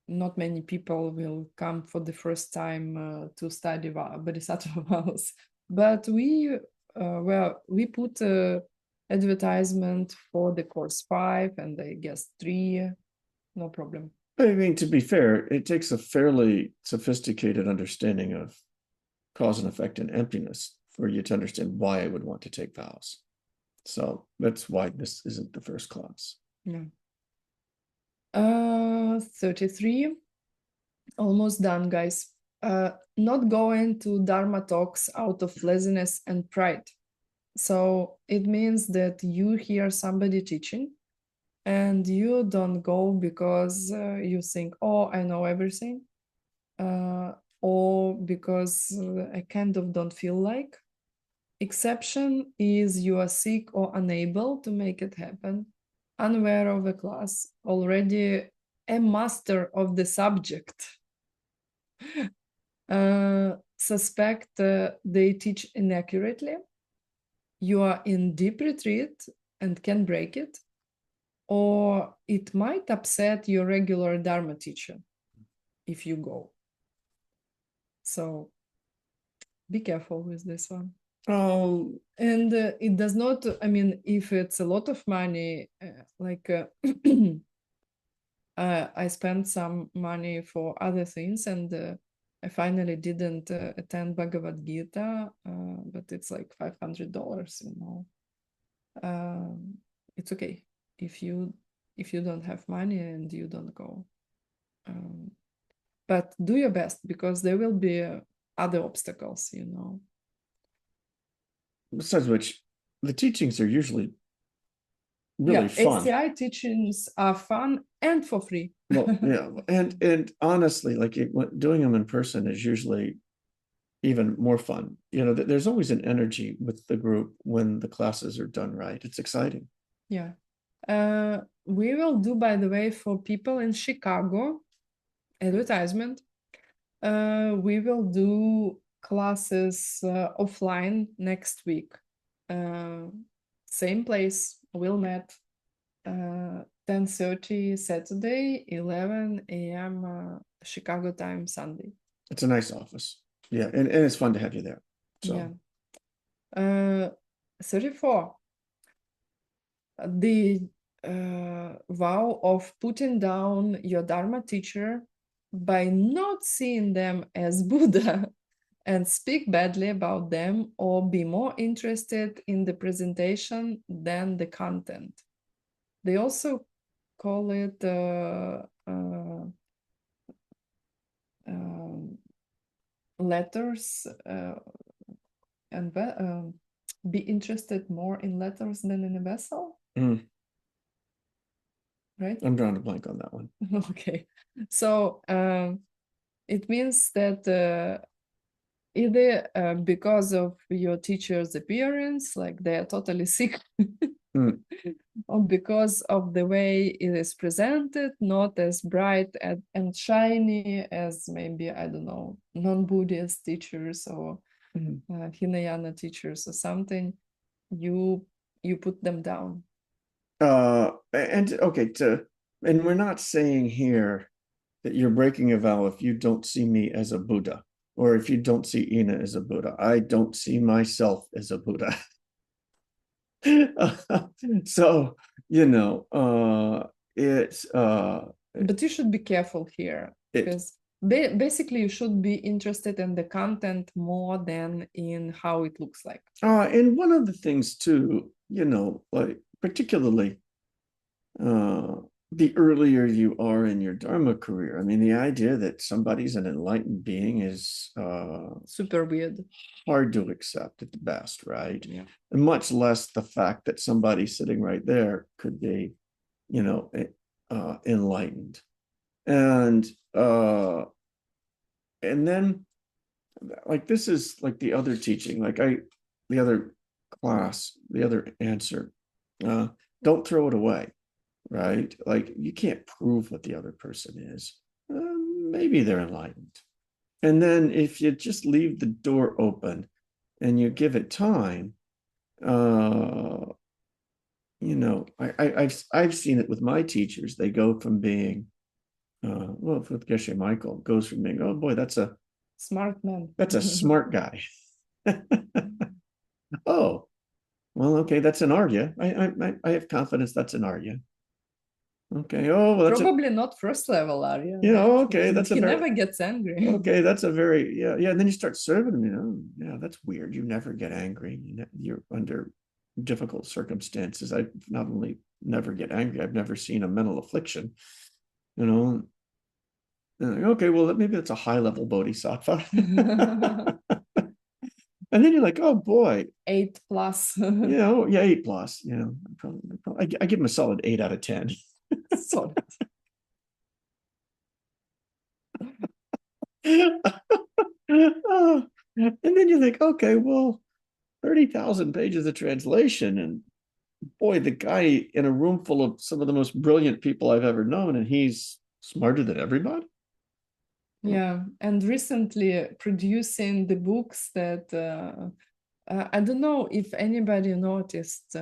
not many people will come for the first time to study Bodhisattva vows, but we put advertisement for the course 5 and I guess 3, no problem. I mean, to be fair, it takes a fairly sophisticated understanding of cause and effect and emptiness for you to understand why I would want to take vows. So that's why this isn't the first class. Yeah. 33, almost done, guys. Not going to Dharma talks out of laziness and pride. So it means that you hear somebody teaching and you don't go because you think, oh, I know everything, or because I kind of don't feel like. Exception is you are sick or unable to make it happen, unaware of a class, already a master of the subject. Suspect they teach inaccurately. You are in deep retreat and can break it, or it might upset your regular Dharma teacher if you go. So be careful with this one. Oh, And it does not, I mean, if it's a lot of money, I spent some money for other things and I finally didn't attend Bhagavad Gita, but it's like $500, you know. It's okay if you don't have money and you don't go. But do your best because there will be other obstacles, you know. besides which, the teachings are usually really Yeah, fun. ACI teachings are fun and for free. Well, yeah, and honestly, like doing them in person is usually even more fun. You know, there's always an energy with the group when the classes are done right. It's exciting. Yeah. We will do, by the way, for people in Chicago, advertisement. We will do classes offline next week. Same place, we'll meet 10:30 Saturday, 11 a.m. Chicago time Sunday. It's a nice office. Yeah, and it's fun to have you there. So yeah. 34. The vow of putting down your Dharma teacher by not seeing them as Buddha and speak badly about them or be more interested in the presentation than the content. They also call it letters and be interested more in letters than in a vessel. Right? I'm drawing a blank on that one. Okay. So it means that either because of your teacher's appearance, like they are totally sick, or because of the way it is presented, not as bright and shiny as maybe, I don't know, non-Buddhist teachers or Hinayana teachers or something, you put them down. And okay, and we're not saying here that you're breaking a vow if you don't see me as a Buddha, or if you don't see Ina as a Buddha. I don't see myself as a Buddha. So, you know, it's but you should be careful here because basically you should be interested in the content more than in how it looks like. And one of the things too, you know, like particularly the earlier you are in your Dharma career, I mean, the idea that somebody's an enlightened being is super weird, hard to accept at the best, right? Yeah. And much less the fact that somebody sitting right there could be, you know, enlightened. And then like this is like the other teaching, like the other class, the other answer, don't throw it away. Right? Like you can't prove what the other person is. Maybe they're enlightened. And then if you just leave the door open and you give it time, you know, I've seen it with my teachers. They go from being, well, with Geshe Michael, goes from being, oh boy, that's a smart man. That's a smart guy. Oh, well, Well, okay, that's an arya. I have confidence that's an arya. Okay. Oh, well, that's Probably not first level Arya. okay. That's a He very never gets angry. okay. That's a very yeah. And then you start serving them. Yeah, that's weird. You never get angry. You're under difficult circumstances. I not only never get angry, I've never seen a mental affliction. You know. Okay, well, maybe that's a high level bodhisattva. And then you're like, oh boy, 8+. yeah, 8+. I give him a solid 8 out of 10. Solid. And then you think, okay, well, 30,000 pages of translation. And boy, the guy in a room full of some of the most brilliant people I've ever known, and he's smarter than everybody. Yeah, and recently producing the books that I don't know if anybody noticed.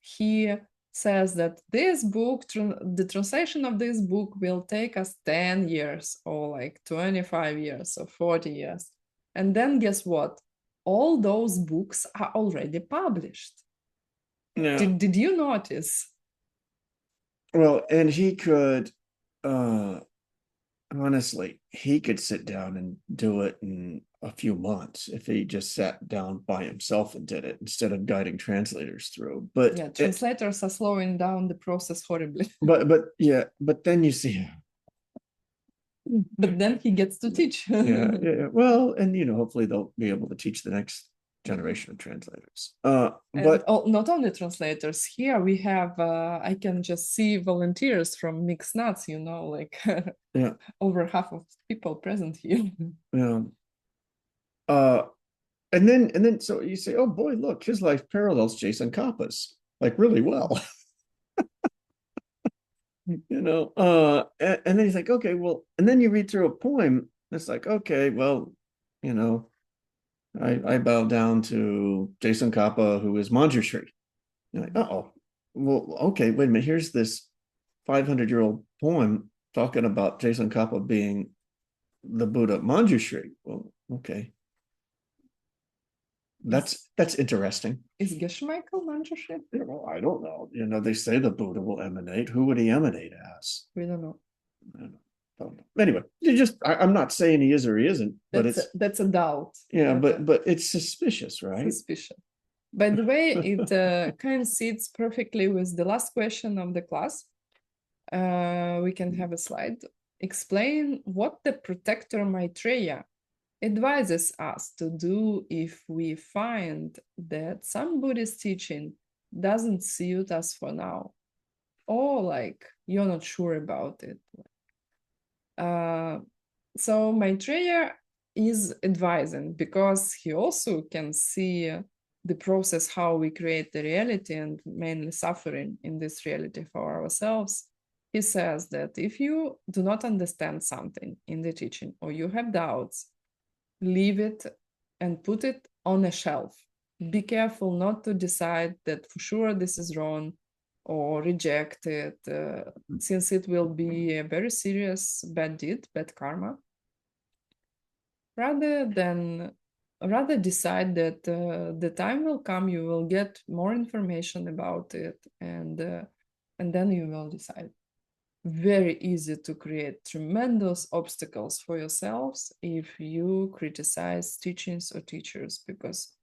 He says that this book, the translation of this book will take us 10 years or like 25 years or 40 years. And then guess what? All those books are already published. Yeah. Did you notice? Well, and he could, honestly, he could sit down and do it in a few months if he just sat down by himself and did it instead of guiding translators through. But Yeah, translators are slowing down the process horribly. but then you see, But then he gets to teach. yeah. Well, and hopefully they'll be able to teach the next generation of translators. But not only translators, here we have I can just see volunteers from Mixed Nuts, like yeah, over half of people present here. yeah. And then so you say, oh boy, look, his life parallels Jason Kappa's like really well. And then he's like, okay, well, and then you read through a poem, it's like, okay, well, you know, I bow down to Jason Kappa, who is Manjushri. You're like, oh, well, okay, wait a minute. Here's this 500-year-old poem talking about Jason Kappa being the Buddha Manjushri. Well, okay. That's interesting. Is McMichael Manjushri? I don't know. They say the Buddha will emanate. Who would he emanate as? We don't know. I don't know. Anyway, I'm not saying he is or he isn't, but that's a doubt. Yeah, but it's suspicious, right? Suspicious. By the way, it coincides perfectly with the last question of the class. We can have a slide. Explain what the protector Maitreya advises us to do if we find that some Buddhist teaching doesn't suit us for now, or like you're not sure about it. So Maitreya is advising because he also can see the process how we create the reality and mainly suffering in this reality for ourselves. He says that if you do not understand something in the teaching or you have doubts, leave it and put it on a shelf. Be careful not to decide that for sure this is wrong or reject it, since it will be a very serious bad deed, bad karma. Rather decide that the time will come, you will get more information about it, and then you will decide. Very easy to create tremendous obstacles for yourselves if you criticize teachings or teachers, because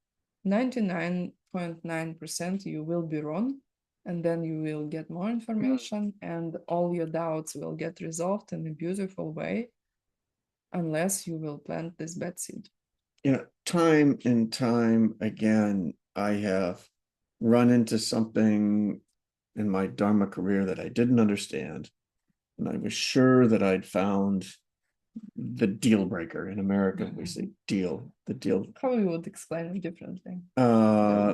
99.9% you will be wrong, and then you will get more information and all your doubts will get resolved in a beautiful way, unless you will plant this bad seed. Time and time again, I have run into something in my Dharma career that I didn't understand. And I was sure that I'd found the deal breaker. In America, we say the deal. How you would explain it differently? I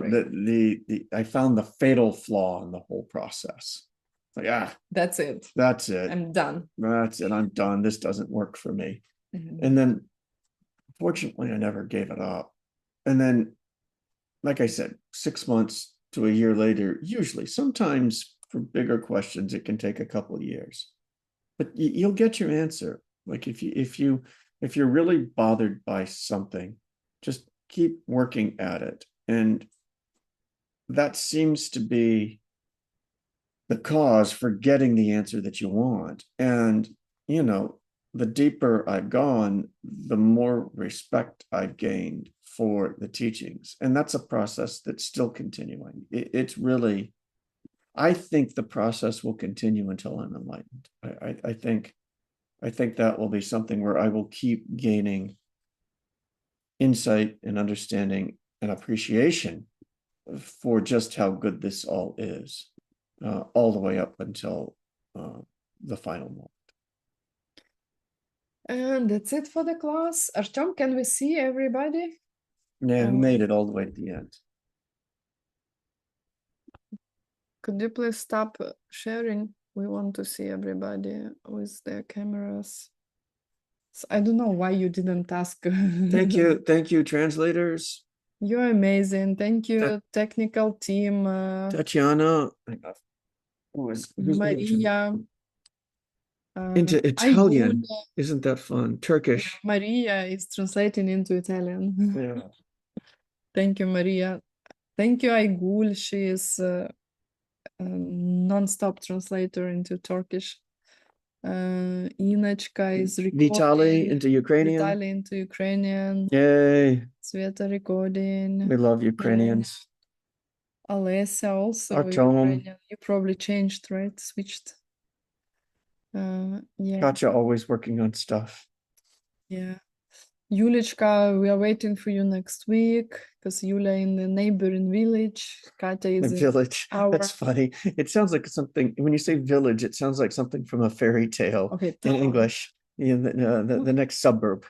found the fatal flaw in the whole process. Like, that's it. I'm done. That's it. I'm done. This doesn't work for me. And then, fortunately, I never gave it up. And then, like I said, 6 months to a year later, usually, sometimes for bigger questions, it can take a couple of years. But you'll get your answer. Like if you're really bothered by something, just keep working at it. And that seems to be the cause for getting the answer that you want. And, you know, the deeper I've gone, the more respect I've gained for the teachings. And that's a process that's still continuing. It's really, I think the process will continue until I'm enlightened. I think that will be something where I will keep gaining insight and understanding and appreciation for just how good this all is, all the way up until the final moment. And that's it for the class. Artyom, can we see everybody? Yeah, made it all the way to the end. Could you please stop sharing? We want to see everybody with their cameras. So I don't know why you didn't ask. Thank you, translators. You're amazing. Thank you, technical team. Tatiana, who's Maria. into Italian. Aigul. Isn't that fun? Turkish. Maria is translating into Italian. Yeah. Thank you, Maria. Thank you, Aigul. She is a non-stop translator into Turkish. Inachka is recording. Vitaly into Ukrainian. Vitaly into Ukrainian. Yay. Sveta recording. We love Ukrainians. Alessia also Artyom. Ukrainian. You probably changed, right? Switched. Yeah. Katya always working on stuff. Yeah. Yulichka, we are waiting for you next week because Yulia in the neighboring village. Katya is The village. That's funny. It sounds like something, when you say village, it sounds like something from a fairy tale. Okay, in English. Yeah, the next suburb.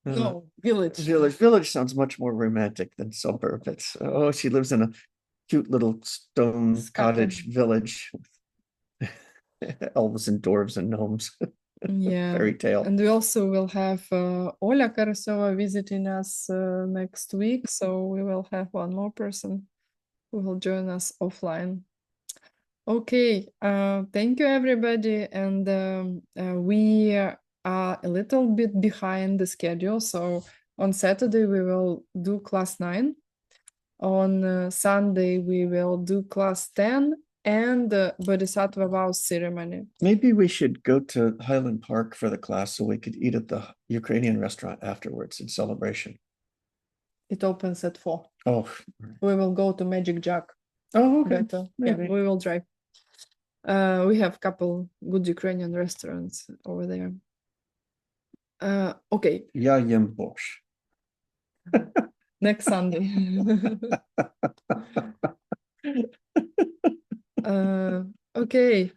No, village. Village sounds much more romantic than suburb. It's, oh, she lives in a cute little stone cottage village. Elves and dwarves and gnomes. Yeah. Fairy tale. And we also will have Oля Karasova visiting us next week. So we will have one more person who will join us offline. Okay, thank you everybody. And we are a little bit behind the schedule. So on Saturday, we will do class 9. On Sunday, we will do class 10 and Bodhisattva vow ceremony. Maybe we should go to Highland Park for the class so we could eat at the Ukrainian restaurant afterwards in celebration. It opens at 4. Oh. We will go to Magic Jack. Oh, okay. Yeah, we will drive. We have a couple good Ukrainian restaurants over there. Okay. Я ем борщ. Next Sunday. Okay.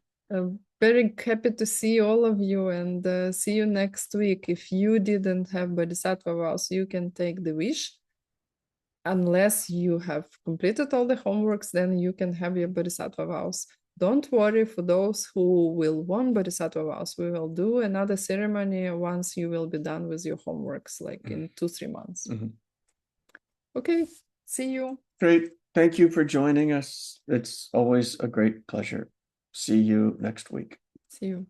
Very happy to see all of you and see you next week. If you didn't have Bodhisattva vows, you can take the wish. Unless you have completed all the homeworks, then you can have your Bodhisattva vows. Don't worry for those who will want Bodhisattva vows. We will do another ceremony once you will be done with your homeworks, like in 2-3 months. Okay, see you. Great. Thank you for joining us. It's always a great pleasure. See you next week. See you.